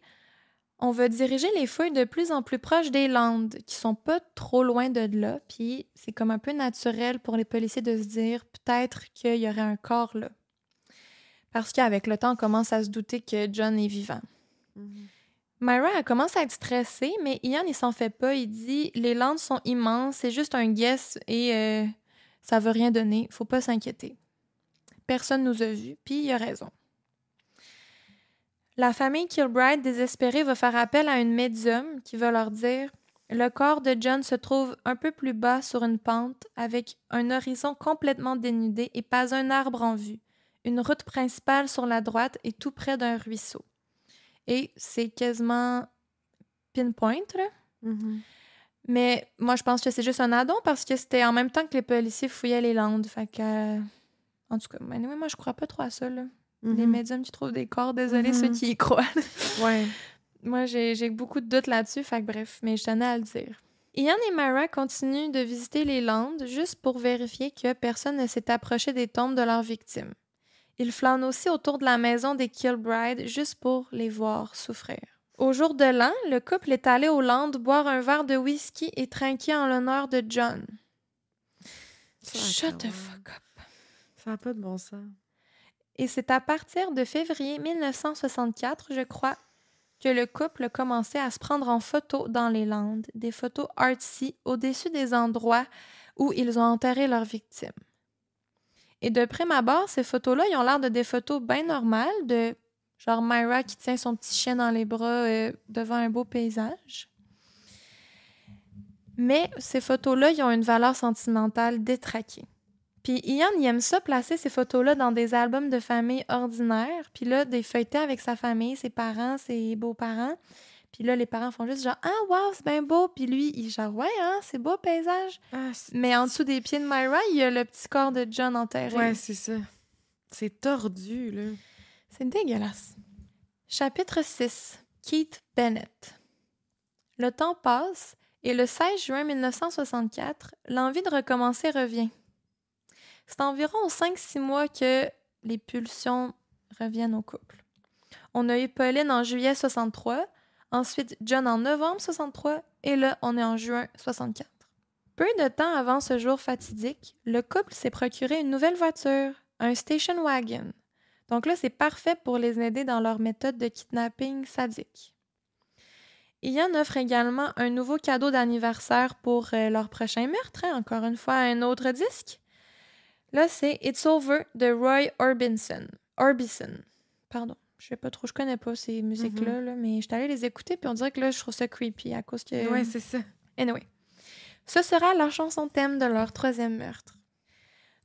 on va diriger les fouilles de plus en plus proches des Landes, qui sont pas trop loin de là, puis c'est comme un peu naturel pour les policiers de se dire peut-être qu'il y aurait un corps là. Parce qu'avec le temps, on commence à se douter que John est vivant. Myra, elle commence à être stressée, mais Ian, il s'en fait pas. Il dit « Les Landes sont immenses, c'est juste un guess et ça veut rien donner, faut pas s'inquiéter. » Personne nous a vus, puis il a raison. La famille Kilbride, désespérée, va faire appel à une médium qui va leur dire « Le corps de John se trouve un peu plus bas sur une pente, avec un horizon complètement dénudé et pas un arbre en vue. Une route principale sur la droite et tout près d'un ruisseau. » Et c'est quasiment pinpoint, là. Mais moi, je pense que c'est juste un addon parce que c'était en même temps que les policiers fouillaient les Landes. Fait que... En tout cas, anyway, moi, je crois pas trop à ça, là. Les médiums qui trouvent des corps, désolé ceux qui y croient. Ouais. Moi, j'ai beaucoup de doutes là-dessus, fait que bref, mais je tenais à le dire. Ian et Myra continuent de visiter les Landes juste pour vérifier que personne ne s'est approché des tombes de leurs victimes. Ils flânent aussi autour de la maison des Kilbride juste pour les voir souffrir. Au jour de l'an, le couple est allé aux Landes boire un verre de whisky et trinquer en l'honneur de John. Shut the fuck up. Ça n'a pas de bon sens. Et c'est à partir de février 1964, je crois, que le couple commençait à se prendre en photo dans les Landes, des photos artsy au-dessus des endroits où ils ont enterré leurs victimes. Et de prime abord, ces photos-là, ils ont l'air de des photos bien normales, de genre Myra qui tient son petit chien dans les bras devant un beau paysage. Mais ces photos-là, ils ont une valeur sentimentale détraquée. Puis Ian, il aime ça, placer ces photos-là dans des albums de famille ordinaires, puis là, des feuilletés avec sa famille, ses parents, ses beaux-parents. Puis là, les parents font juste genre « Ah, wow, c'est bien beau! » Puis lui, il genre « Ouais, hein, c'est beau paysage! » Mais en dessous des pieds de Myra, il y a le petit corps de John enterré. Ouais, c'est ça. C'est tordu, là. C'est dégueulasse. Chapitre 6. Keith Bennett. Le temps passe et le 16 juin 1964, l'envie de recommencer revient. C'est environ 5-6 mois que les pulsions reviennent au couple. On a eu Pauline en juillet 63, ensuite John en novembre 63, et là, on est en juin 64. Peu de temps avant ce jour fatidique, le couple s'est procuré une nouvelle voiture, un station wagon. Donc là, c'est parfait pour les aider dans leur méthode de kidnapping sadique. Ian offre également un nouveau cadeau d'anniversaire pour leur prochain meurtre, encore une fois, un autre disque. Là, c'est It's Over de Roy Orbison. Pardon, je connais pas ces musiques-là, là, mais je suis allée les écouter, puis on dirait que là, je trouve ça creepy à cause que... Ouais, c'est ça. Anyway. Ce sera la chanson thème de leur troisième meurtre.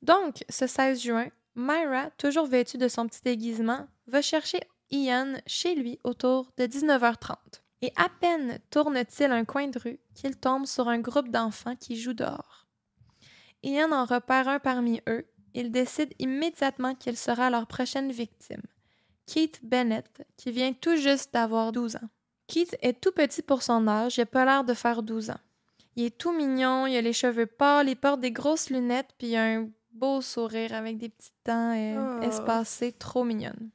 Donc, ce 16 juin, Myra, toujours vêtue de son petit déguisement, va chercher Ian chez lui autour de 19h30. Et à peine tourne-t-il un coin de rue qu'il tombe sur un groupe d'enfants qui jouent dehors. Ian en repère un parmi eux. Il décide immédiatement qu'il sera leur prochaine victime, Keith Bennett, qui vient tout juste d'avoir 12 ans. Keith est tout petit pour son âge, il n'a pas l'air de faire 12 ans. Il est tout mignon, il a les cheveux pâles, il porte des grosses lunettes, puis il a un beau sourire avec des petites dents espacées, trop mignonnes.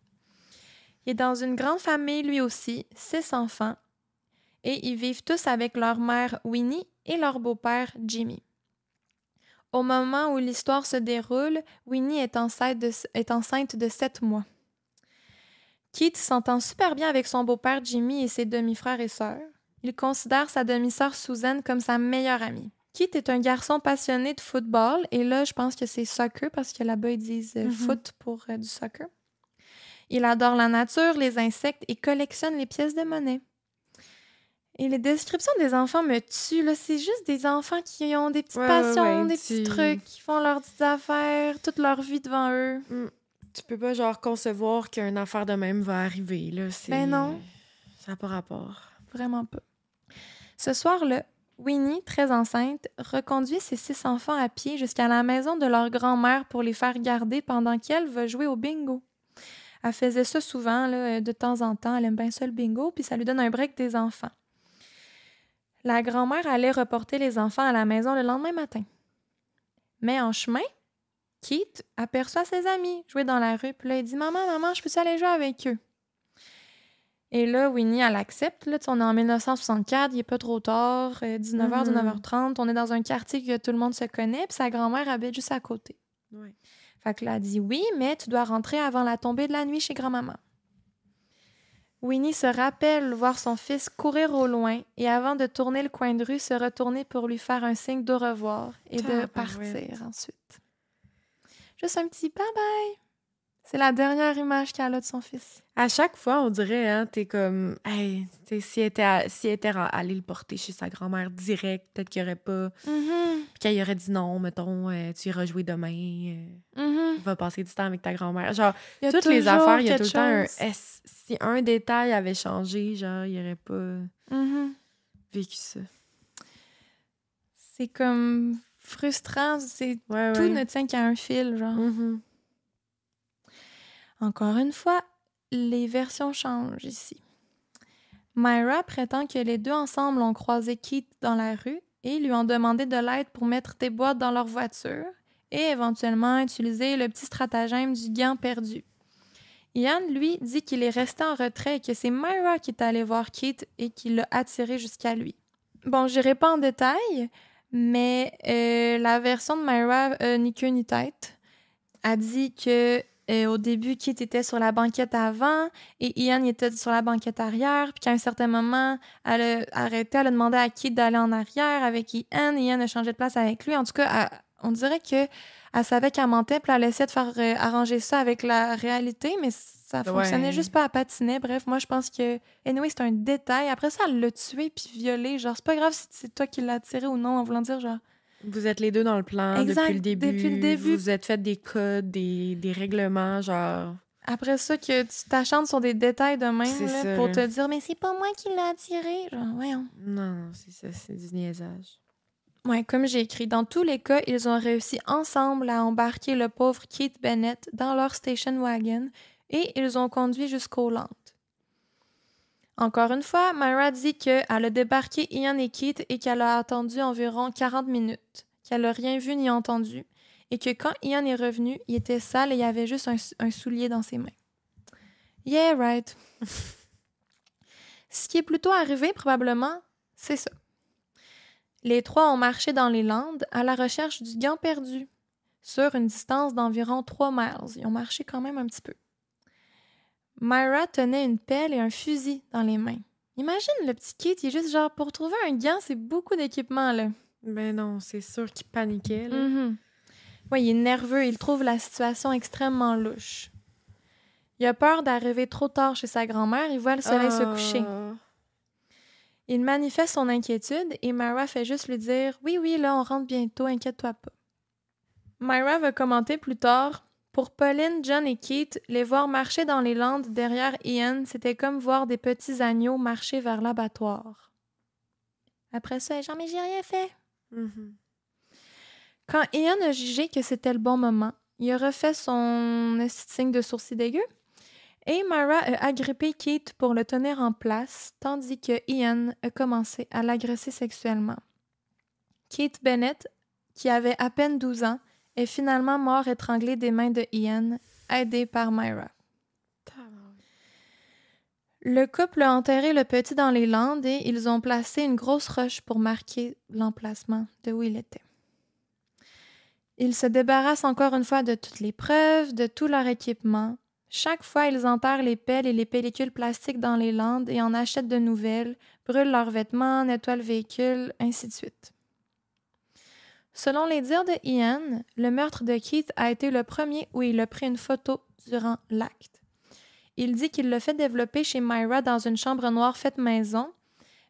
Il est dans une grande famille lui aussi, 6 enfants, et ils vivent tous avec leur mère Winnie et leur beau-père Jimmy. Au moment où l'histoire se déroule, Winnie est enceinte de 7 mois. Keith s'entend super bien avec son beau-père Jimmy et ses demi-frères et sœurs. Il considère sa demi-sœur Susan comme sa meilleure amie. Keith est un garçon passionné de football, et là, je pense que c'est soccer, parce que là-bas, ils disent foot pour du soccer. Il adore la nature, les insectes et collectionne les pièces de monnaie. Et les descriptions des enfants me tuent, là. C'est juste des enfants qui ont des petites passions, des petits trucs, qui font leurs petites affaires, toute leur vie devant eux. Tu peux pas, genre, concevoir qu'une affaire de même va arriver, là. Ben non. Ça n'a pas rapport. Vraiment pas. Ce soir-là, Winnie, très enceinte, reconduit ses 6 enfants à pied jusqu'à la maison de leur grand-mère pour les faire garder pendant qu'elle va jouer au bingo. Elle faisait ça souvent, là, de temps en temps. Elle aime bien ça, le bingo, puis ça lui donne un break des enfants. La grand-mère allait reporter les enfants à la maison le lendemain matin. Mais en chemin, Keith aperçoit ses amis jouer dans la rue. Puis là, il dit « Maman, je peux-tu aller jouer avec eux? » Et là, Winnie, elle accepte. Là, on est en 1964, il n'est pas trop tard, 19h, 19h30. On est dans un quartier que tout le monde se connaît, puis sa grand-mère habite juste à côté. Ouais. Fait que là, elle dit « Oui, mais tu dois rentrer avant la tombée de la nuit chez grand-maman. » Winnie se rappelle voir son fils courir au loin et avant de tourner le coin de rue, se retourner pour lui faire un signe d'au revoir et de partir ensuite. Juste un petit bye-bye. C'est la dernière image qu'elle a de son fils. À chaque fois, on dirait, hein, t'es comme, hey, si elle était allée le porter chez sa grand-mère direct, peut-être qu'il n'y aurait pas. Puis qu'elle aurait dit non, mettons, tu iras jouer demain, va passer du temps avec ta grand-mère. Genre, toutes les affaires, il y a tout le temps si un détail avait changé, genre, il n'y aurait pas vécu ça. C'est comme frustrant, tout ne tient qu'à un fil, genre. Encore une fois, les versions changent ici. Myra prétend que les deux ensemble ont croisé Keith dans la rue et lui ont demandé de l'aide pour mettre des boîtes dans leur voiture et éventuellement utiliser le petit stratagème du gant perdu. Ian, lui, dit qu'il est resté en retrait et que c'est Myra qui est allée voir Keith et qui l'a attiré jusqu'à lui. Bon, j'irai pas en détail, mais la version de Myra ni queue ni tête. A dit que au début, Keith était sur la banquette avant et Ian était sur la banquette arrière. Puis qu'à un certain moment, elle a arrêté, elle a demandé à Keith d'aller en arrière avec Ian. Ian a changé de place avec lui. En tout cas, on dirait qu'elle savait qu'elle mentait, puis elle essayait de faire arranger ça avec la réalité, mais ça fonctionnait juste pas, elle patinait. Bref, moi, je pense que... Anyway, c'est un détail. Après ça, elle l'a tué puis violé. Genre, c'est pas grave si c'est toi qui l'as attiré ou non, en voulant dire, genre... Vous êtes les deux dans le plan depuis le début. Vous vous êtes fait des codes, des règlements, genre... Après ça, que tu t'acharnes sur des détails de même là, pour te dire « Mais c'est pas moi qui l'ai attiré! » Genre, voyons. Non, c'est ça, c'est du niaisage. Ouais, comme j'ai écrit, dans tous les cas, ils ont réussi ensemble à embarquer le pauvre Keith Bennett dans leur station wagon et ils ont conduit jusqu'aux Landes. Encore une fois, Myra dit qu'elle a débarqué Ian et Keith et qu'elle a attendu environ 40 minutes, qu'elle n'a rien vu ni entendu, et que quand Ian est revenu, il était sale et il y avait juste un soulier dans ses mains. Yeah, right. Ce qui est plutôt arrivé, probablement, c'est ça. Les trois ont marché dans les Landes à la recherche du gant perdu, sur une distance d'environ 3 miles. Ils ont marché quand même un petit peu. Myra tenait une pelle et un fusil dans les mains. Imagine le petit Keith, il est juste genre, pour trouver un gant, c'est beaucoup d'équipement, là. Ben non, c'est sûr qu'il paniquait, là. Ouais, il est nerveux, il trouve la situation extrêmement louche. Il a peur d'arriver trop tard chez sa grand-mère, il voit le soleil se coucher. Il manifeste son inquiétude et Myra fait juste lui dire « Oui, là, on rentre bientôt, inquiète-toi pas. » Myra va commenter plus tard « Pour Pauline, John et Keith, les voir marcher dans les Landes derrière Ian, c'était comme voir des petits agneaux marcher vers l'abattoir. » Après ça, genre « Mais j'ai rien fait. » Quand Ian a jugé que c'était le bon moment, il a refait son signe de sourcil dégueu et Myra a agrippé Keith pour le tenir en place, tandis que Ian a commencé à l'agresser sexuellement. Keith Bennett, qui avait à peine 12 ans, est finalement mort étranglé des mains de Ian, aidé par Myra. Le couple a enterré le petit dans les Landes et ils ont placé une grosse roche pour marquer l'emplacement de où il était. Ils se débarrassent encore une fois de toutes les preuves, de tout leur équipement. Chaque fois, ils enterrent les pelles et les pellicules plastiques dans les Landes et en achètent de nouvelles, brûlent leurs vêtements, nettoient le véhicule, ainsi de suite. Selon les dires de Ian, le meurtre de Keith a été le premier où il a pris une photo durant l'acte. Il dit qu'il l'a fait développer chez Myra dans une chambre noire faite maison,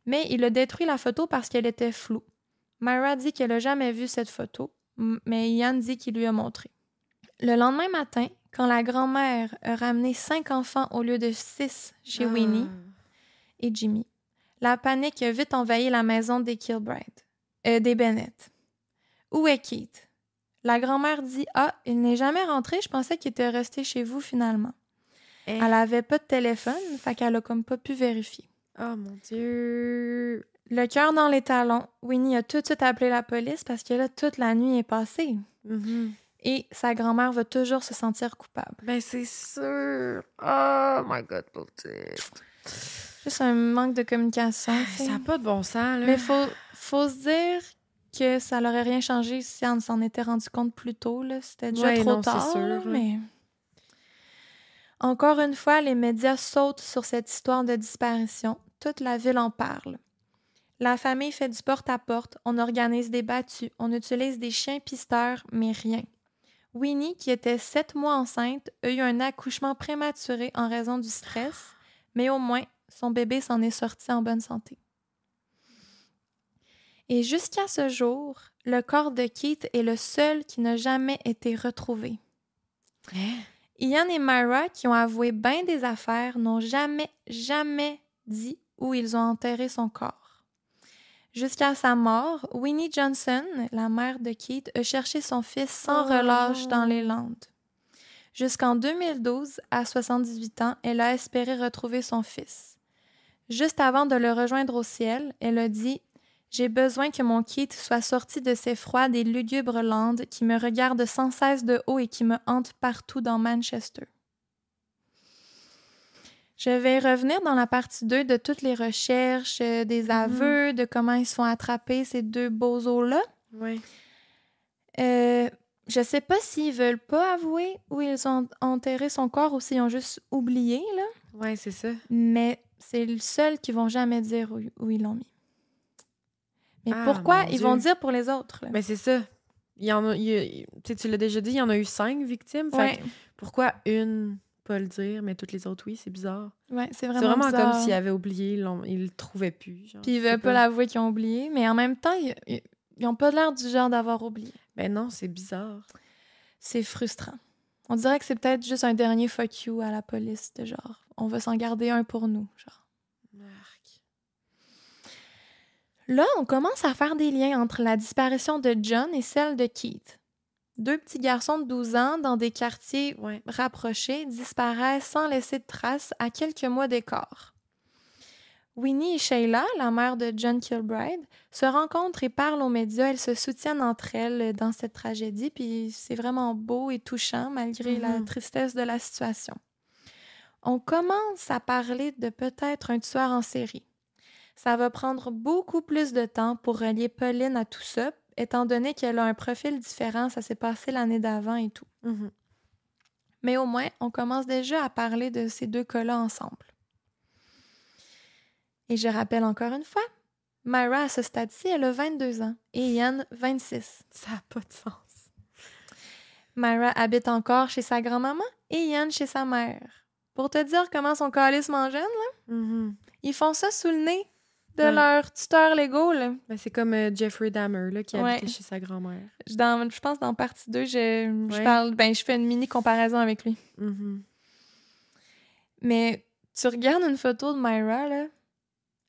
mais il a détruit la photo parce qu'elle était floue. Myra dit qu'elle n'a jamais vu cette photo, mais Ian dit qu'il lui a montré. Le lendemain matin, quand la grand-mère a ramené 5 enfants au lieu de 6 chez Winnie et Jimmy, la panique a vite envahi la maison des Kilbride, des Bennett. Où est Keith? La grand-mère dit « Ah, il n'est jamais rentré, je pensais qu'il était resté chez vous finalement. » Elle avait pas de téléphone, fait qu'elle a comme pas pu vérifier. Oh mon Dieu! Le cœur dans les talons, Winnie a tout de suite appelé la police parce que là, toute la nuit est passée. Mm-hmm. Et sa grand-mère va toujours se sentir coupable. Ben, c'est sûr. Oh my God, petite. Juste un manque de communication. Ça n'a pas de bon sens, là. Mais faut se dire que ça n'aurait rien changé si on s'en était rendu compte plus tôt. Là. C'était déjà trop tard. C'est sûr, là, mais... Encore une fois, les médias sautent sur cette histoire de disparition. Toute la ville en parle. La famille fait du porte-à-porte, on organise des battues, on utilise des chiens pisteurs, mais rien. Winnie, qui était 7 mois enceinte, a eu un accouchement prématuré en raison du stress, mais au moins, son bébé s'en est sorti en bonne santé. Et jusqu'à ce jour, le corps de Keith est le seul qui n'a jamais été retrouvé. Ian et Myra, qui ont avoué bien des affaires, n'ont jamais dit où ils ont enterré son corps. Jusqu'à sa mort, Winnie Johnson, la mère de Keith, a cherché son fils sans relâche dans les Landes. Jusqu'en 2012, à 78 ans, elle a espéré retrouver son fils. Juste avant de le rejoindre au ciel, elle a dit « J'ai besoin que mon Keith soit sorti de ces froides et lugubres Landes qui me regardent sans cesse de haut et qui me hantent partout dans Manchester. » Je vais revenir dans la partie 2 de toutes les recherches, des aveux, de comment ils se font attraper, ces deux bozos-là. Oui. Je sais pas s'ils veulent pas avouer où ils ont enterré son corps ou s'ils ont juste oublié, là. Oui, c'est ça. Mais c'est le seul qu'ils vont jamais dire où ils l'ont mis. Mais pourquoi ils vont dire pour les autres? Là? Mais c'est ça. Tu l'as déjà dit, il y en a eu 5 victimes. Ouais. Fait que pourquoi une... pas le dire, mais toutes les autres, oui, c'est bizarre. Ouais, c'est vraiment bizarre. Comme s'ils avaient oublié, ils le trouvaient plus. Genre, puis ils veulent pas l'avouer qu'ils ont oublié, mais en même temps, ils ont pas l'air du genre d'avoir oublié. Ben non, c'est bizarre. C'est frustrant. On dirait que c'est peut-être juste un dernier fuck you à la police, de genre, on va s'en garder un pour nous, genre. Marc. Là, on commence à faire des liens entre la disparition de John et celle de Keith. 2 petits garçons de 12 ans dans des quartiers rapprochés disparaissent sans laisser de traces à quelques mois d'écart. Winnie et Sheila, la mère de John Kilbride, se rencontrent et parlent aux médias. Elles se soutiennent entre elles dans cette tragédie, puis c'est vraiment beau et touchant malgré la tristesse de la situation. On commence à parler de peut-être un tueur en série. Ça va prendre beaucoup plus de temps pour relier Pauline à tout ça, étant donné qu'elle a un profil différent, ça s'est passé l'année d'avant et tout. Mais au moins, on commence déjà à parler de ces 2 cas-là ensemble. Et je rappelle encore une fois, Myra, à ce stade-ci, elle a 22 ans et Ian, 26. Ça n'a pas de sens. Myra habite encore chez sa grand-maman et Ian chez sa mère. Pour te dire comment son calissement jeune, là, ils font ça sous le nez de leurs tuteurs légaux, là. Ben, c'est comme Jeffrey Dahmer, là, qui habitait chez sa grand-mère. Je pense dans partie 2, je fais une mini comparaison avec lui. Mais tu regardes une photo de Myra, là,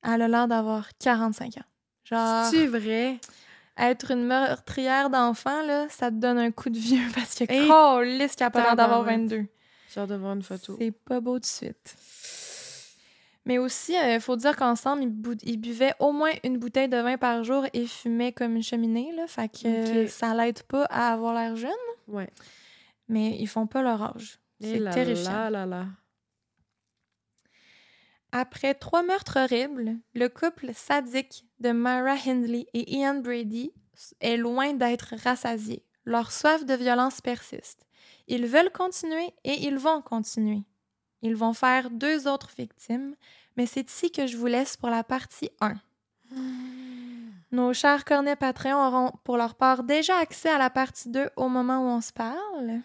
elle a l'air d'avoir 45 ans. Genre, c'est vrai? Être une meurtrière d'enfants, là, ça te donne un coup de vieux parce que calisse qu'elle a pas l'air d'avoir 22. J'ai hâte de voir une photo. C'est pas beau de suite. Mais aussi, il faut dire qu'ensemble, ils buvaient au moins une bouteille de vin par jour et fumaient comme une cheminée, là. Fait que ça l'aide pas à avoir l'air jeune. Ouais. Mais ils font pas leur âge. C'est terrifiant. Là. Après 3 meurtres horribles, le couple sadique de Myra Hindley et Ian Brady est loin d'être rassasié. Leur soif de violence persiste. Ils veulent continuer et ils vont continuer. Ils vont faire 2 autres victimes, mais c'est ici que je vous laisse pour la partie 1. Nos chers cornets Patreons auront pour leur part déjà accès à la partie 2 au moment où on se parle,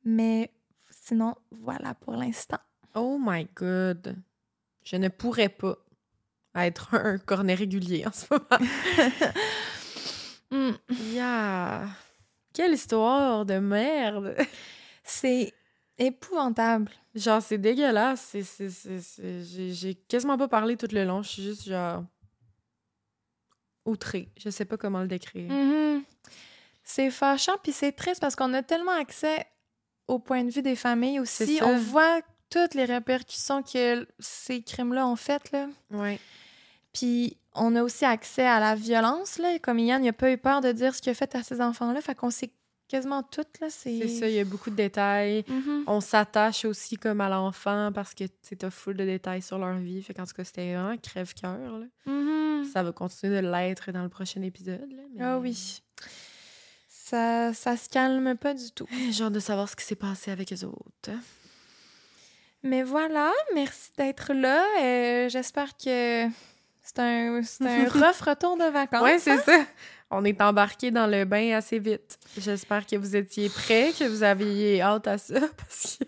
mais sinon, voilà pour l'instant. Oh my God! Je ne pourrais pas être un cornet régulier en ce moment. Yeah! Quelle histoire de merde! C'est épouvantable. Genre, c'est dégueulasse. J'ai quasiment pas parlé tout le long. Je suis juste, genre, outrée. Je sais pas comment le décrire. C'est fâchant, puis c'est triste parce qu'on a tellement accès au point de vue des familles aussi. C'est ça. On voit toutes les répercussions que ces crimes-là ont faites, là. Ouais. Puis on a aussi accès à la violence, là. Comme Ian, il n'a pas eu peur de dire ce qu'il a fait à ces enfants-là. Fait qu'on sait quasiment tout, là. C'est ça, il y a beaucoup de détails. On s'attache aussi comme à l'enfant parce que t'as full de détails sur leur vie. Fait qu'en tout cas, c'était vraiment crève-cœur, là. Ça va continuer de l'être dans le prochain épisode, là. Mais... Ah oui. Ça se calme pas du tout. J'ai hâte de savoir ce qui s'est passé avec eux autres. Mais voilà, merci d'être là. J'espère que c'est un rough retour de vacances. Oui, c'est ça. On est embarqués dans le bain assez vite. J'espère que vous étiez prêts, que vous aviez hâte à ça. Parce que...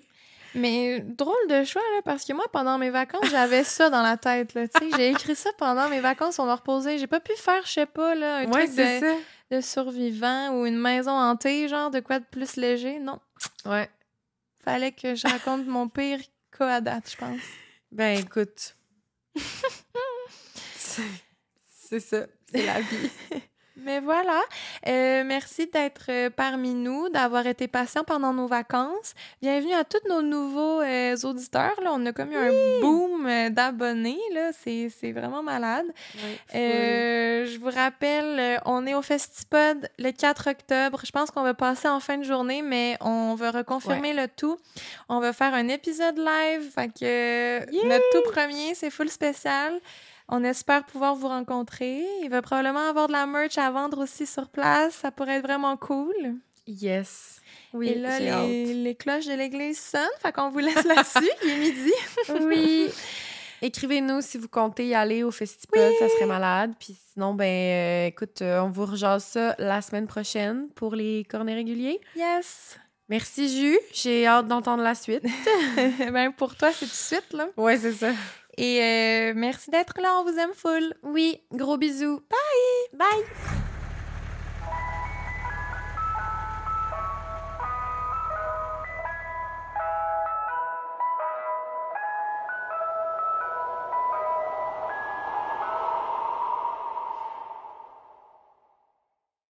Mais drôle de choix, là, parce que moi, pendant mes vacances, j'avais ça dans la tête. Là, j'ai écrit ça pendant mes vacances, on va reposer. J'ai pas pu faire, je sais pas, là, un truc de survivant ou une maison hantée, genre de quoi de plus léger. Non. Ouais. Fallait que je raconte mon pire cas à date, je pense. Ben, écoute. C'est ça. C'est la vie. Mais voilà, merci d'être parmi nous, d'avoir été patient pendant nos vacances. Bienvenue à tous nos nouveaux auditeurs. Là. On a comme eu un boom d'abonnés. Là. C'est vraiment malade. Oui, je vous rappelle, on est au Festipod le 4 octobre. Je pense qu'on va passer en fin de journée, mais on va reconfirmer le tout. On va faire un épisode live. Fait que notre tout premier, c'est full spécial. On espère pouvoir vous rencontrer. Il va probablement avoir de la merch à vendre aussi sur place. Ça pourrait être vraiment cool. Yes. Oui, et là, les cloches de l'église sonnent. Fait qu'on vous laisse là-dessus. Il est midi. Oui. Écrivez-nous si vous comptez y aller au Festipod. Ça serait malade. Puis sinon, écoute, on vous rejase ça la semaine prochaine pour les cornets réguliers. Yes. Merci, Jus. J'ai hâte d'entendre la suite. Pour toi, c'est tout de suite, là. Ouais, c'est ça. Et merci d'être là, on vous aime full. Oui, gros bisous. Bye! Bye!